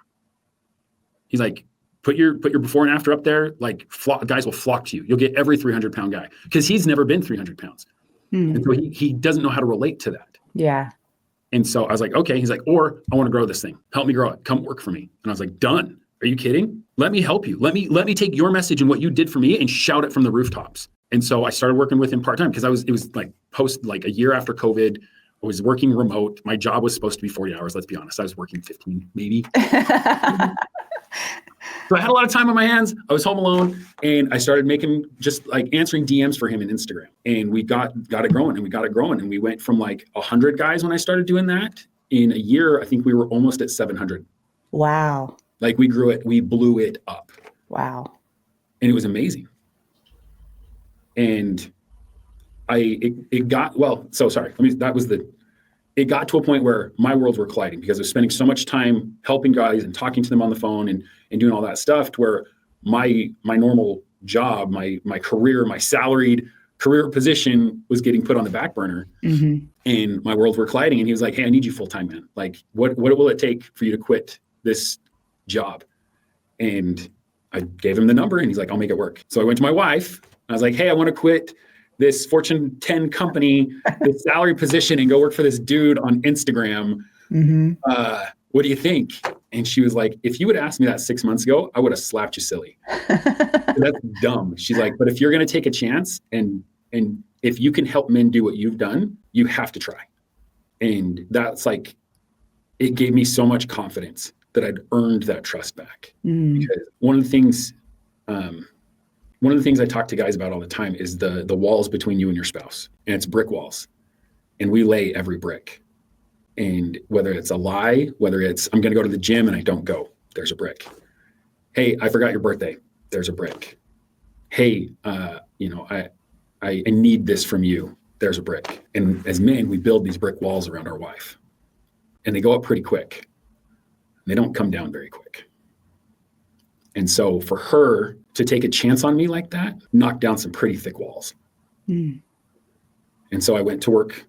[SPEAKER 1] He's like, put your before and after up there. Like guys will flock to you. You'll get every 300-pound guy because he's never been 300 pounds. And so he doesn't know how to relate to that.
[SPEAKER 2] Yeah.
[SPEAKER 1] And so I was like, okay. He's like, or I want to grow this thing. Help me grow it. Come work for me. And I was like, done. Are you kidding? Let me help you. Let me take your message and what you did for me and shout it from the rooftops. And so I started working with him part-time because it was like a year after COVID. I was working remote. My job was supposed to be 40 hours. Let's be honest. I was working 15 maybe. So I had a lot of time on my hands. I was home alone and I started making just like answering DMs for him in Instagram. And we got it growing and we got it growing. And we went from like 100 guys when I started doing that. In a year, I think we were almost at 700.
[SPEAKER 2] Wow.
[SPEAKER 1] Like we grew it, we blew it up.
[SPEAKER 2] Wow.
[SPEAKER 1] And it was amazing. And it got to a point where my worlds were colliding because I was spending so much time helping guys and talking to them on the phone and doing all that stuff to where my normal job, my career, my salaried career position was getting put on the back burner. And my worlds were colliding. And he was like, hey, I need you full time, man. Like, what will it take for you to quit this job? And I gave him the number and he's like, I'll make it work. So I went to my wife. I was like, hey, I want to quit this Fortune 10 company, this salary position, and go work for this dude on Instagram. What do you think? And she was like, if you would ask me that 6 months ago, I would have slapped you silly. That's dumb. She's like, but if you're going to take a chance and if you can help men do what you've done, you have to try. And that's like, it gave me so much confidence that I'd earned that trust back. Because one of the things I talk to guys about all the time is the walls between you and your spouse, and it's brick walls, and we lay every brick. And whether it's a lie, whether it's I'm going to go to the gym and I don't go, there's a brick. Hey, I forgot your birthday. There's a brick. Hey, I need this from you. There's a brick. And as men, we build these brick walls around our wife, and they go up pretty quick. They don't come down very quick. And so for her to take a chance on me like that, knocked down some pretty thick walls. And so I went to work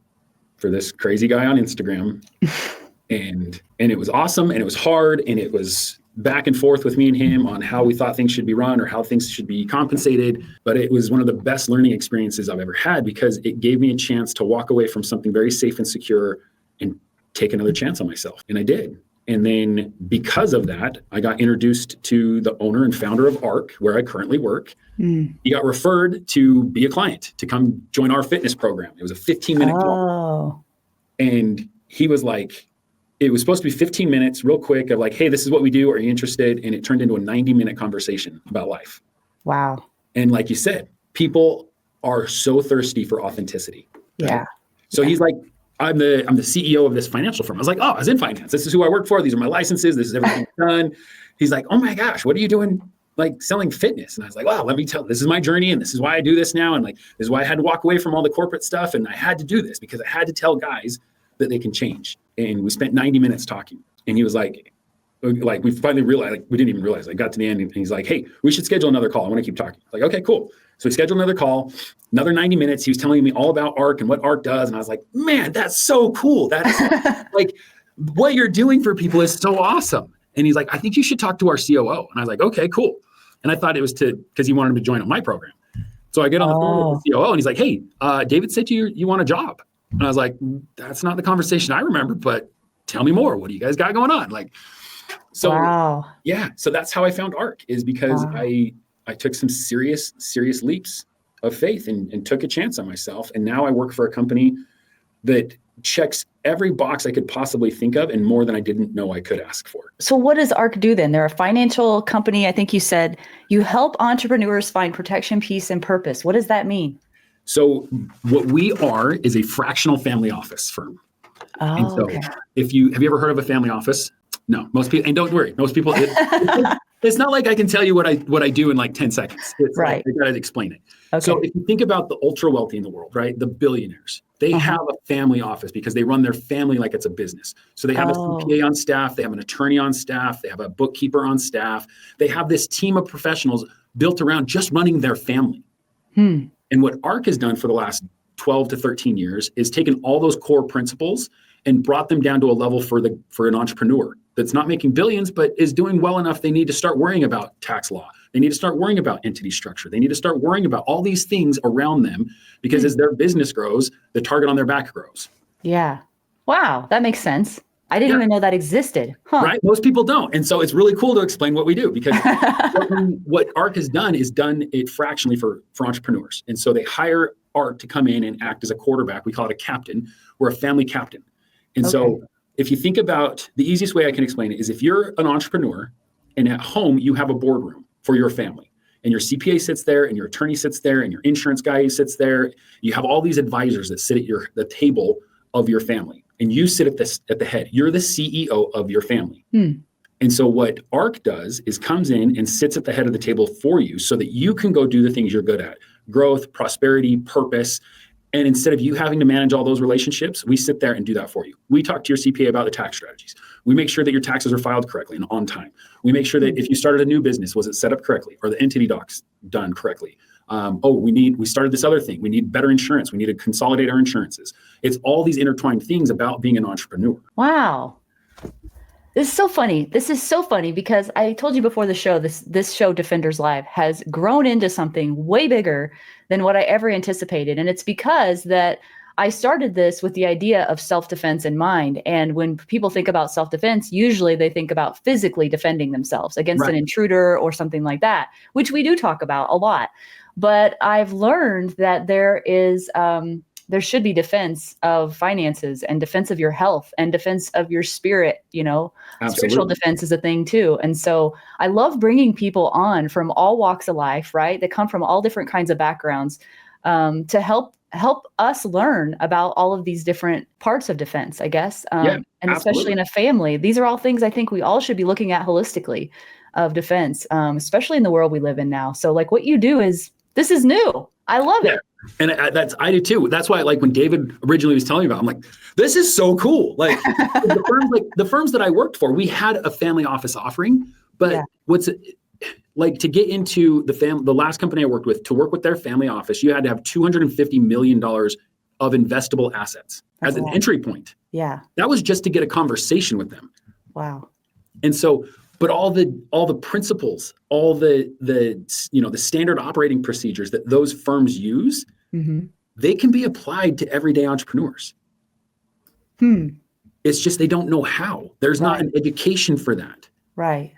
[SPEAKER 1] for this crazy guy on Instagram and it was awesome and it was hard and it was back and forth with me and him on how we thought things should be run or how things should be compensated. But it was one of the best learning experiences I've ever had because it gave me a chance to walk away from something very safe and secure and take another chance on myself. And I did. And then because of that, I got introduced to the owner and founder of ARC, where I currently work. He got referred to be a client, to come join our fitness program. It was a 15-minute call. And he was like, it was supposed to be 15 minutes real quick of like, hey, this is what we do. Are you interested? And it turned into a 90-minute conversation about life.
[SPEAKER 2] Wow.
[SPEAKER 1] And like you said, people are so thirsty for authenticity. Right?
[SPEAKER 2] Yeah.
[SPEAKER 1] So he's like, I'm the CEO of this financial firm. I was like, oh, I was in finance. This is who I work for. These are my licenses. This is everything I've done. He's like, oh my gosh, what are you doing like selling fitness. And I was like, wow, let me tell, this is my journey. And this is why I do this now. And like, this is why I had to walk away from all the corporate stuff. And I had to do this because I had to tell guys that they can change. And we spent 90 minutes talking. And he was like, we finally realized, like, we didn't even realize. I got to the end and he's like, hey, we should schedule another call. I want to keep talking. Like, okay, cool. So we scheduled another call, another 90 minutes. He was telling me all about ARC and what ARC does. And I was like, man, that's so cool. That's like, what you're doing for people is so awesome. And he's like, I think you should talk to our COO. And I was like, okay, cool. And I thought it was because he wanted him to join on my program. So I get on the phone with the COO and he's like, hey, David said you want a job. And I was like, that's not the conversation I remember, but tell me more. What do you guys got going on? Like, so yeah, so that's how I found ARC, is because I took some serious leaps of faith and took a chance on myself. And now I work for a company that checks every box I could possibly think of and more than I didn't know I could ask for.
[SPEAKER 2] So what does ARC do then? They're a financial company. I think you said you help entrepreneurs find protection, peace, and purpose. What does that mean?
[SPEAKER 1] So what we are is a fractional family office firm.
[SPEAKER 2] Oh,
[SPEAKER 1] and so
[SPEAKER 2] okay.
[SPEAKER 1] have you ever heard of a family office? No, most people, and don't worry, most people, it's not like I can tell you what I do in like 10 seconds. It's
[SPEAKER 2] right.
[SPEAKER 1] Like, I gotta explain it.
[SPEAKER 2] Okay.
[SPEAKER 1] So if you think about the ultra wealthy in the world, right? The billionaires, they have a family office because they run their family like it's a business. So they have a CPA on staff, they have an attorney on staff, they have a bookkeeper on staff. They have this team of professionals built around just running their family. And what ARC has done for the last 12 to 13 years is taken all those core principles and brought them down to a level for an entrepreneur that's not making billions, but is doing well enough. They need to start worrying about tax law. They need to start worrying about entity structure. They need to start worrying about all these things around them, because as their business grows, the target on their back grows.
[SPEAKER 2] Yeah. Wow. That makes sense. I didn't even know that existed.
[SPEAKER 1] Right? Most people don't. And so it's really cool to explain what we do, because what ARC has done is done it fractionally for entrepreneurs. And so they hire ARC to come in and act as a quarterback. We call it a captain. We're a family captain. And so if you think about, the easiest way I can explain it is, if you're an entrepreneur and at home you have a boardroom for your family, and your CPA sits there and your attorney sits there and your insurance guy sits there, you have all these advisors that sit at the table of your family, and you sit at the head. You're the CEO of your family. And so what ARC does is comes in and sits at the head of the table for you so that you can go do the things you're good at: growth, prosperity, purpose. And instead of you having to manage all those relationships, we sit there and do that for you. We talk to your CPA about the tax strategies. We make sure that your taxes are filed correctly and on time. We make sure that if you started a new business, was it set up correctly? Or the entity docs done correctly? We started this other thing. We need better insurance. We need to consolidate our insurances. It's all these intertwined things about being an entrepreneur.
[SPEAKER 2] Wow. This is so funny. This is so funny because I told you before the show, this show, Defenders Live, has grown into something way bigger than what I ever anticipated. And it's because that I started this with the idea of self-defense in mind. And when people think about self-defense, usually they think about physically defending themselves against an intruder or something like that, which we do talk about a lot. But I've learned that there should be defense of finances and defense of your health and defense of your spirit.
[SPEAKER 1] Absolutely.
[SPEAKER 2] Spiritual defense is a thing too. And so I love bringing people on from all walks of life, right? They come from all different kinds of backgrounds, to help us learn about all of these different parts of defense, I guess. And especially in a family, these are all things I think we all should be looking at holistically of defense, especially in the world we live in now. So like what you do this is new. I love it.
[SPEAKER 1] And I do too. That's why, like, when David originally was telling me about it, I'm like, this is so cool. Like the firms that I worked for, we had a family office offering, but what's it like to get into the last company I worked with, to work with their family office, you had to have $250 million of investable assets as an entry point.
[SPEAKER 2] Yeah.
[SPEAKER 1] That was just to get a conversation with them.
[SPEAKER 2] Wow.
[SPEAKER 1] And so, but all the principles, all the standard operating procedures that those firms use, they can be applied to everyday entrepreneurs. It's just they don't know how. There's not an education for that.
[SPEAKER 2] Right.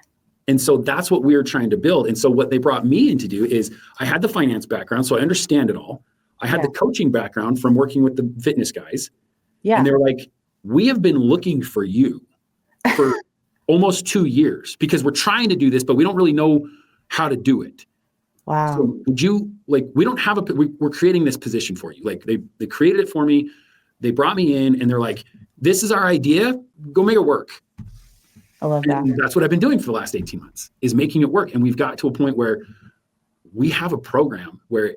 [SPEAKER 1] And so that's what we were trying to build. And so what they brought me in to do is, I had the finance background, so I understand it all. I had the coaching background from working with the fitness guys. Yeah. And they were like, we have been looking for you for almost 2 years, because we're trying to do this, but we don't really know how to do it.
[SPEAKER 2] Wow.
[SPEAKER 1] So would you, we don't have we're creating this position for you. Like they created it for me. They brought me in and they're like, this is our idea. Go make it work.
[SPEAKER 2] I love that.
[SPEAKER 1] And that's what I've been doing for the last 18 months is making it work. And we've got to a point where we have a program where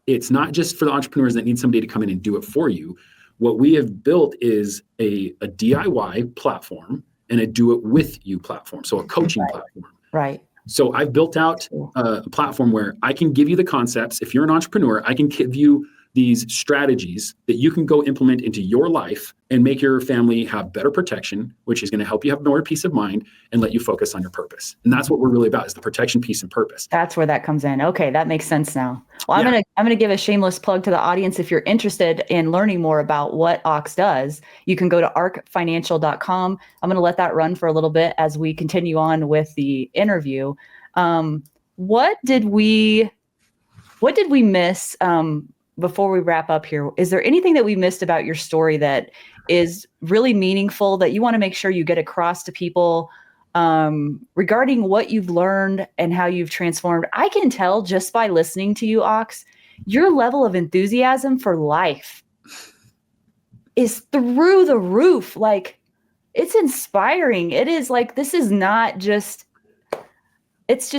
[SPEAKER 1] it's not just for the entrepreneurs that need somebody to come in and do it for you. What we have built is a DIY platform and a do it with you platform. So a coaching platform.
[SPEAKER 2] Right.
[SPEAKER 1] So I've built out a platform where I can give you the concepts. If you're an entrepreneur, I can give you these strategies that you can go implement into your life and make your family have better protection, which is going to help you have more peace of mind and let you focus on your purpose. And that's what we're really about, is the protection, peace, and purpose.
[SPEAKER 2] That's where that comes in. Okay, that makes sense now. Well, I'm gonna give a shameless plug to the audience. If you're interested in learning more about what Ox does, you can go to arcfinancial.com. I'm gonna let that run for a little bit as we continue on with the interview. What did we miss before we wrap up here? Is there anything that we missed about your story that is really meaningful that you want to make sure you get across to people regarding what you've learned and how you've transformed? I can tell just by listening to you, Ox, your level of enthusiasm for life is through the roof. Like, it's inspiring. It is like, this is not just, it's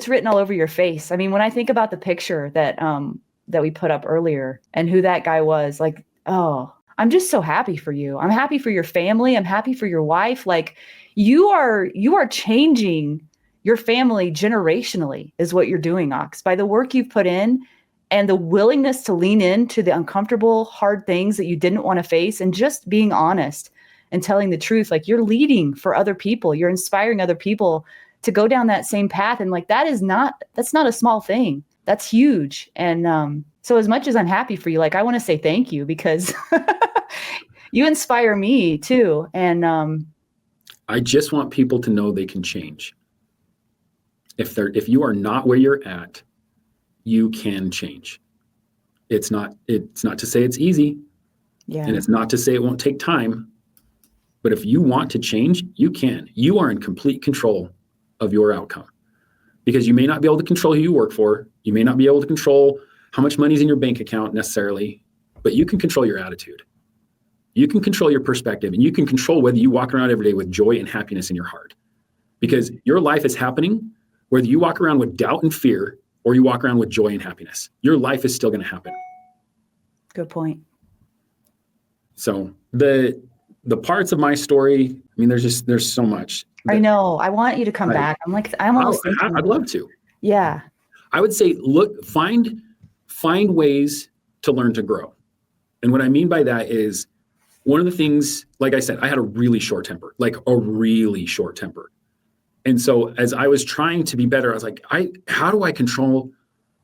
[SPEAKER 2] written all over your face. I mean, when I think about the picture that we put up earlier and who that guy was, like, oh, I'm just so happy for you. I'm happy for your family. I'm happy for your wife. Like, you are changing your family generationally is what you're doing, Ox, by the work you've put in and the willingness to lean into the uncomfortable, hard things that you didn't want to face and just being honest and telling the truth. Like, you're leading for other people. You're inspiring other people to go down that same path. And like, that's not a small thing. That's huge. And so as much as I'm happy for you, like, I want to say thank you because you inspire me too. And
[SPEAKER 1] I just want people to know they can change. If you are not where you're at, you can change. It's not to say it's easy.
[SPEAKER 2] Yeah.
[SPEAKER 1] And it's not to say it won't take time. But if you want to change, you can. You are in complete control of your outcome. Because you may not be able to control who you work for. You may not be able to control how much money's in your bank account necessarily, but you can control your attitude. You can control your perspective, and you can control whether you walk around every day with joy and happiness in your heart. Because your life is happening whether you walk around with doubt and fear or you walk around with joy and happiness. Your life is still going to happen.
[SPEAKER 2] Good point.
[SPEAKER 1] So the parts of my story, I mean, there's so much.
[SPEAKER 2] I know. I want you to come back. I'm almost thinking.
[SPEAKER 1] I'd love to.
[SPEAKER 2] Yeah.
[SPEAKER 1] I would say, look, find ways to learn to grow. And what I mean by that is, one of the things, like I said, I had a really short temper. And so as I was trying to be better, I was like, how do I control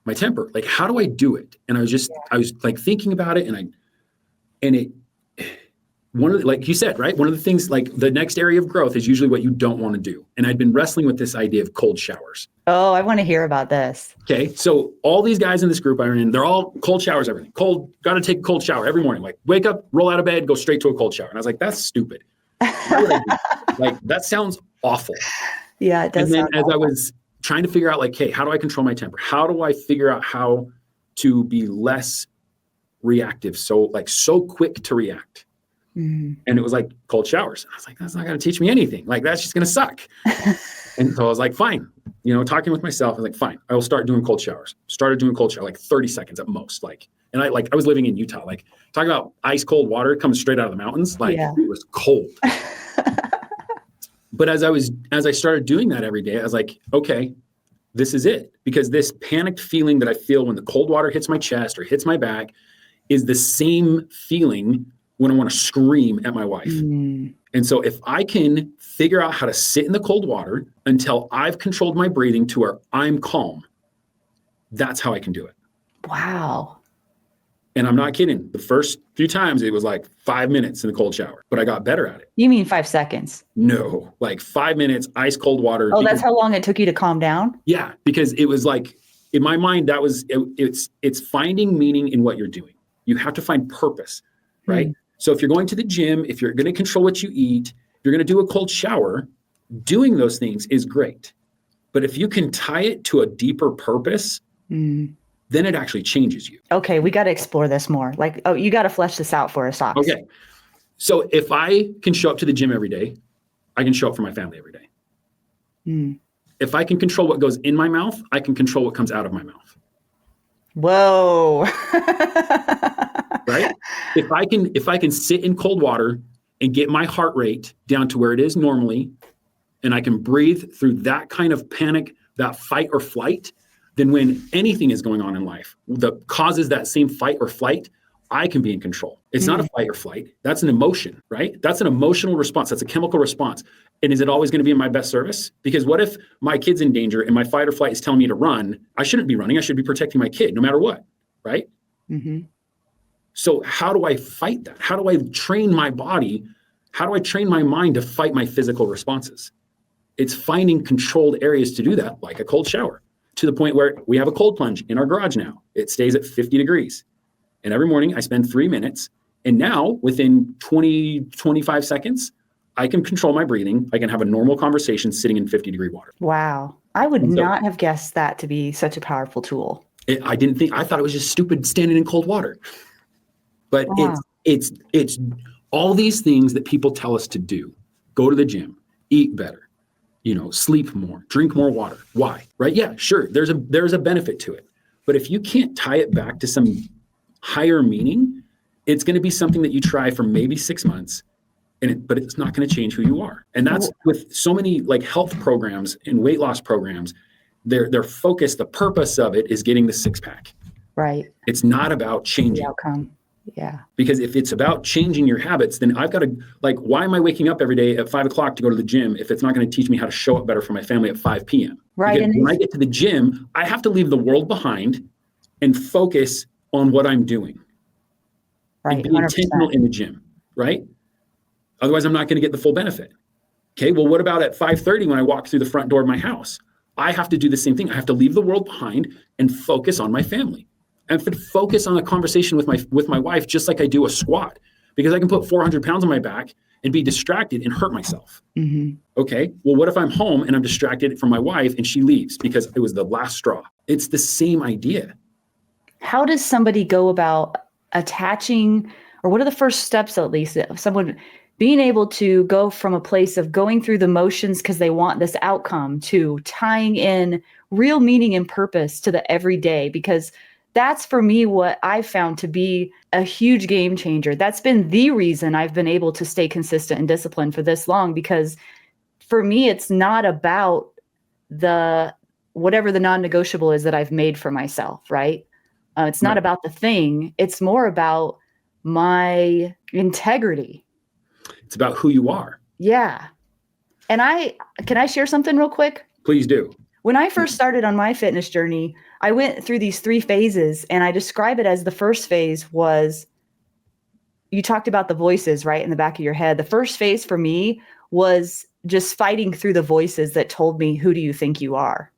[SPEAKER 1] my temper? Like, how do I do it? And I was like thinking about it, like you said, right? One of the things, like, the next area of growth is usually what you don't want to do. And I'd been wrestling with this idea of cold showers.
[SPEAKER 2] Oh, I want to hear about this.
[SPEAKER 1] Okay. So all these guys in this group I'm in, they're all cold showers, everything. Got to take a cold shower every morning. Like, wake up, roll out of bed, go straight to a cold shower. And I was like, that's stupid. Why would I do that? Like, that sounds awful.
[SPEAKER 2] Yeah, it does.
[SPEAKER 1] And then as I was trying to figure out, like, hey, how do I control my temper? How do I figure out how to be less reactive? So quick to react.
[SPEAKER 2] Mm-hmm.
[SPEAKER 1] And it was like cold showers. I was like, that's not going to teach me anything. Like, that's just going to suck. And so I was like, fine, talking with myself, I was like, fine, I will start doing cold showers. Started doing cold shower, like 30 seconds at most. And I was living in Utah, like, talking about ice cold water coming straight out of the mountains. Like, yeah. It was cold. But as I started doing that every day, I was like, okay, this is it. Because this panicked feeling that I feel when the cold water hits my chest or hits my back is the same feeling when I want to scream at my wife. Mm. And so if I can figure out how to sit in the cold water until I've controlled my breathing to where I'm calm, that's how I can do it.
[SPEAKER 2] Wow.
[SPEAKER 1] And I'm not kidding. The first few times it was like 5 minutes in the cold shower, but I got better at it.
[SPEAKER 2] You mean 5 seconds?
[SPEAKER 1] No, like 5 minutes, ice cold water.
[SPEAKER 2] Oh, that's how long it took you to calm down?
[SPEAKER 1] Yeah, because it was like, in my mind, that was, it's finding meaning in what you're doing. You have to find purpose, right? Mm. So if you're going to the gym, if you're going to control what you eat, if you're going to do a cold shower, doing those things is great. But if you can tie it to a deeper purpose, then it actually changes you.
[SPEAKER 2] Okay, we got to explore this more. Like, you got to flesh this out for us, Ox.
[SPEAKER 1] Okay. So if I can show up to the gym every day, I can show up for my family every day.
[SPEAKER 2] Mm.
[SPEAKER 1] If I can control what goes in my mouth, I can control what comes out of my mouth.
[SPEAKER 2] Whoa.
[SPEAKER 1] Right? If I can sit in cold water and get my heart rate down to where it is normally, and I can breathe through that kind of panic, that fight or flight, then when anything is going on in life that causes that same fight or flight, I can be in control. It's not a fight or flight. That's an emotion, right? That's an emotional response. That's a chemical response. And is it always going to be in my best service? Because what if my kid's in danger and my fight or flight is telling me to run? I shouldn't be running. I should be protecting my kid no matter what, right?
[SPEAKER 2] Mm-hmm.
[SPEAKER 1] So how do I fight that? How do I train my body? How do I train my mind to fight my physical responses? It's finding controlled areas to do that, like a cold shower, to the point where we have a cold plunge in our garage now. It stays at 50 degrees. And every morning I spend 3 minutes. And now within 20, 25 seconds, I can control my breathing. I can have a normal conversation sitting in 50-degree water.
[SPEAKER 2] Wow. I would not have guessed that to be such a powerful tool.
[SPEAKER 1] I thought it was just stupid standing in cold water. But it's all these things that people tell us to do. Go to the gym, eat better, sleep more, drink more water. Why? Right? Yeah, sure. There's a benefit to it. But if you can't tie it back to some higher meaning, it's going to be something that you try for maybe 6 months, but it's not going to change who you are. And that's with so many like health programs and weight loss programs. Their focus, the purpose of it is getting the six pack.
[SPEAKER 2] Right.
[SPEAKER 1] It's not about changing
[SPEAKER 2] the outcome. Yeah.
[SPEAKER 1] Because if it's about changing your habits, then I've got to, why am I waking up every day at 5 o'clock to go to the gym if it's not going to teach me how to show up better for my family at 5 p.m.?
[SPEAKER 2] Right.
[SPEAKER 1] Because when I get to the gym, I have to leave the world behind and focus on what I'm doing.
[SPEAKER 2] Right.
[SPEAKER 1] And be 100%. Intentional in the gym, right? Otherwise, I'm not going to get the full benefit. Okay, well, what about at 5:30 when I walk through the front door of my house? I have to do the same thing. I have to leave the world behind and focus on my family. I have to focus on a conversation with my wife just like I do a squat, because I can put 400 pounds on my back and be distracted and hurt myself.
[SPEAKER 2] Mm-hmm.
[SPEAKER 1] Okay, well, what if I'm home and I'm distracted from my wife and she leaves because it was the last straw? It's the same idea.
[SPEAKER 2] How does somebody go about attaching, or what are the first steps at least, of someone being able to go from a place of going through the motions because they want this outcome to tying in real meaning and purpose to the everyday? Because that's for me what I found to be a huge game changer. That's been the reason I've been able to stay consistent and disciplined for this long, because for me, it's not about whatever the non-negotiable is that I've made for myself, right? It's not about the thing. It's more about my integrity.
[SPEAKER 1] It's about who you are.
[SPEAKER 2] Yeah. And can I share something real quick?
[SPEAKER 1] Please do.
[SPEAKER 2] When I first started on my fitness journey, I went through these 3 phases, and I describe it as the first phase was, you talked about the voices, right, in the back of your head. The first phase for me was just fighting through the voices that told me, who do you think you are?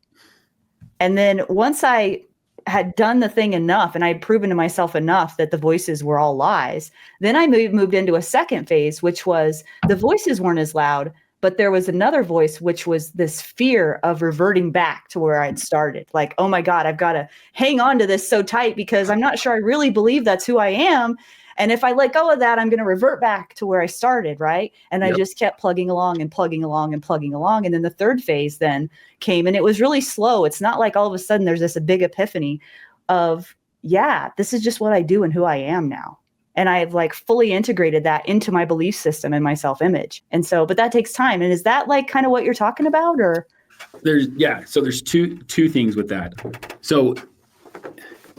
[SPEAKER 2] And then once I had done the thing enough and I had proven to myself enough that the voices were all lies, then I moved into a second phase, which was the voices weren't as loud, but there was another voice, which was this fear of reverting back to where I'd started. Like, oh my God, I've got to hang on to this so tight because I'm not sure I really believe that's who I am. And if I let go of that, I'm going to revert back to where I started, right? And I just kept plugging along and plugging along and plugging along. And then the third phase then came, and it was really slow. It's not like all of a sudden there's this big epiphany of, yeah, this is just what I do and who I am now. And I've fully integrated that into my belief system and my self-image. And so, but that takes time. And is that kind of what you're talking about, or?
[SPEAKER 1] So there's two things with that. So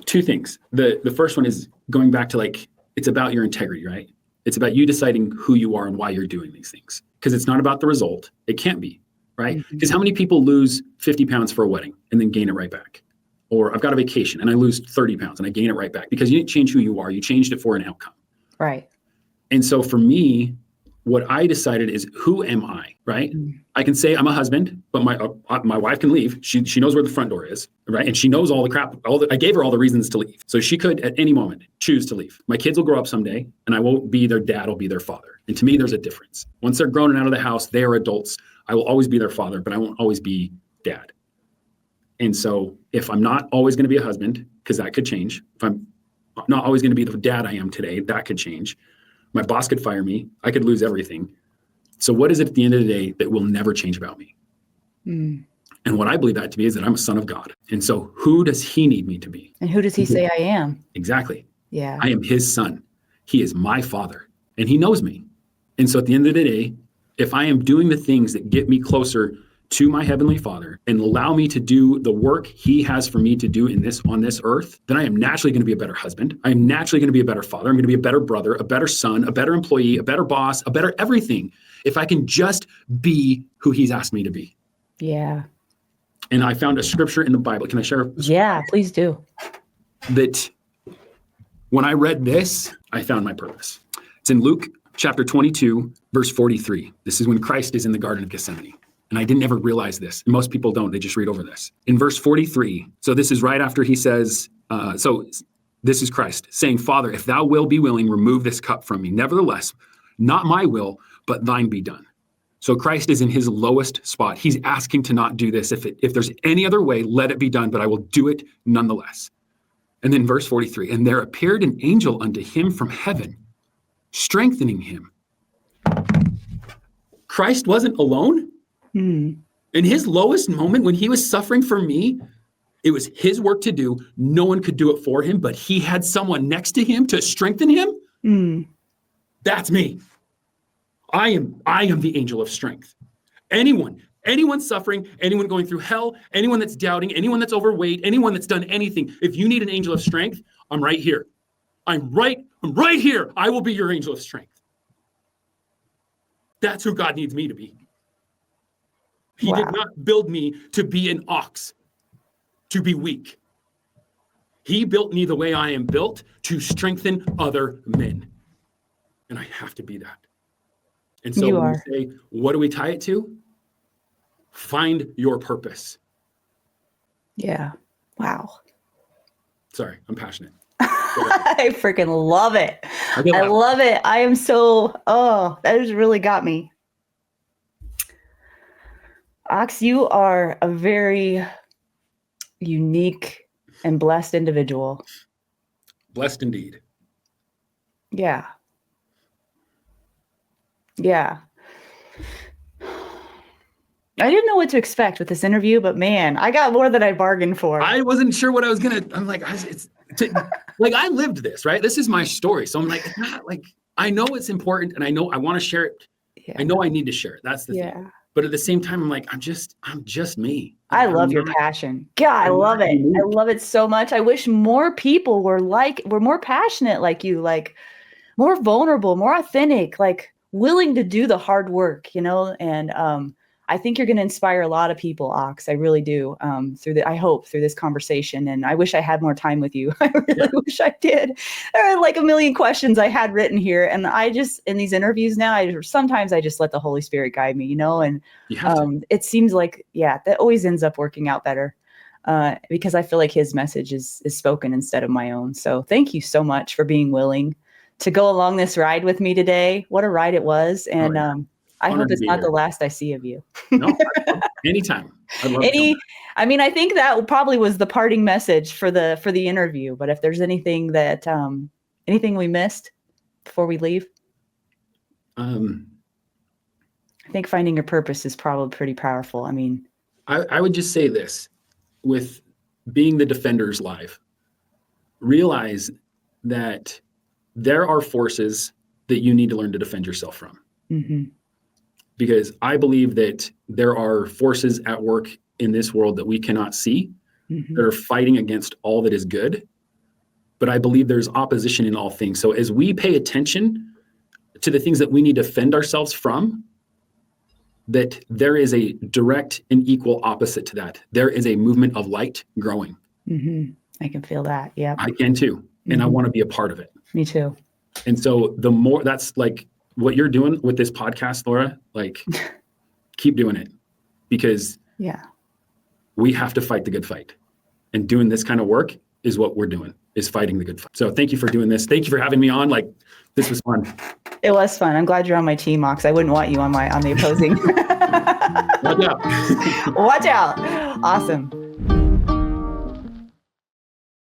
[SPEAKER 1] 2 things. The first one is going back to it's about your integrity, right? It's about you deciding who you are and why you're doing these things. Because it's not about the result. It can't be, right? Because how many people lose 50 pounds for a wedding and then gain it right back? Or I've got a vacation and I lose 30 pounds and I gain it right back, because you didn't change who you are. You changed it for an outcome.
[SPEAKER 2] Right.
[SPEAKER 1] And so for me, what I decided is, who am I, right? I can say I'm a husband, but my wife can leave. She knows where the front door is, right? And she knows all the crap. I gave her all the reasons to leave. So she could at any moment choose to leave. My kids will grow up someday and I won't be their dad, I'll be their father. And to me, there's a difference. Once they're grown and out of the house, they are adults. I will always be their father, but I won't always be dad. And so if I'm not always going to be a husband, because that could change. If I'm not always going to be the dad I am today, that could change. My boss could fire me. I could lose everything. So what is it at the end of the day that will never change about me?
[SPEAKER 2] Mm.
[SPEAKER 1] And what I believe that to be is that I'm a son of God. And so who does he need me to be?
[SPEAKER 2] And who does he say I am?
[SPEAKER 1] Exactly.
[SPEAKER 2] Yeah.
[SPEAKER 1] I am his son. He is my father and he knows me. And so at the end of the day, if I am doing the things that get me closer to my heavenly father and allow me to do the work he has for me to do on this earth, then I am naturally going to be a better husband. I am naturally going to be a better father. I'm going to be a better brother, a better son, a better employee, a better boss, a better everything. If I can just be who he's asked me to be.
[SPEAKER 2] Yeah.
[SPEAKER 1] And I found a scripture in the Bible. Can I share?
[SPEAKER 2] Yeah, please do.
[SPEAKER 1] That when I read this, I found my purpose. It's in Luke chapter 22, verse 43. This is when Christ is in the Garden of Gethsemane. And I didn't ever realize this. And most people don't. They just read over this. In verse 43, so this is right after he says, this is Christ saying, Father, if thou wilt be willing, remove this cup from me. Nevertheless, not my will, but thine be done. So Christ is in his lowest spot. He's asking to not do this. If there's any other way, let it be done, but I will do it nonetheless. And then verse 43, and there appeared an angel unto him from heaven, strengthening him. Christ wasn't alone. In his lowest moment, when he was suffering for me, it was his work to do. No one could do it for him, but he had someone next to him to strengthen him. That's me. I am the angel of strength. Anyone suffering, anyone going through hell, anyone that's doubting, anyone that's overweight, anyone that's done anything, if you need an angel of strength, I'm right here. I'm right here. I will be your angel of strength. That's who God needs me to be. He did not build me to be an ox, to be weak. He built me the way I am built to strengthen other men. And I have to be that. And so when we say, what do we tie it to? Find your purpose.
[SPEAKER 2] Yeah. Wow.
[SPEAKER 1] Sorry, I'm passionate.
[SPEAKER 2] I freaking love it. I love it. I am so, that has really got me. Ox, you are a very unique and blessed individual.
[SPEAKER 1] Blessed indeed.
[SPEAKER 2] Yeah. Yeah. I didn't know what to expect with this interview, but man, I got more than I bargained for.
[SPEAKER 1] I wasn't sure what I was going to, I'm like, I lived this, right? This is my story. So I'm like, it's not like, I know it's important and I know I want to share it. Yeah. I know I need to share it. That's the thing. But at the same time, I'm like, I'm just me.
[SPEAKER 2] I love your passion. God, I love it. I love it so much. I wish more people were more passionate like you, like more vulnerable, more authentic, like willing to do the hard work, and I think you're going to inspire a lot of people, Ox. I really do. I hope through this conversation, and I wish I had more time with you. I really wish I did. There are like a million questions I had written here, and I just in these interviews now, sometimes I just let the Holy Spirit guide me, and it seems like that always ends up working out better because I feel like His message is spoken instead of my own. So thank you so much for being willing to go along this ride with me today. What a ride it was, and I hope it's not the last I see of you.
[SPEAKER 1] No, anytime.
[SPEAKER 2] I think that probably was the parting message for the interview. But if there's anything that anything we missed before we leave, I think finding your purpose is probably pretty powerful.
[SPEAKER 1] I would just say this: with being the Defenders Live, realize that there are forces that you need to learn to defend yourself from. Mm-hmm. Because I believe that there are forces at work in this world that we cannot see that are fighting against all that is good. But I believe there's opposition in all things. So as we pay attention to the things that we need to defend ourselves from, that there is a direct and equal opposite to that. There is a movement of light growing.
[SPEAKER 2] Mm-hmm. I can feel that. Yeah,
[SPEAKER 1] I can too. And I want to be a part of it.
[SPEAKER 2] Me too.
[SPEAKER 1] And so the more that's like, what you're doing with this podcast, Laura, like keep doing it because we have to fight the good fight, and doing this kind of work is what we're doing, is fighting the good fight. So thank you for doing this. Thank you for having me on. Like, this was fun.
[SPEAKER 2] It was fun. I'm glad you're on my team, Ox. I wouldn't want you on the opposing.
[SPEAKER 1] Watch out.
[SPEAKER 2] Watch out. Awesome.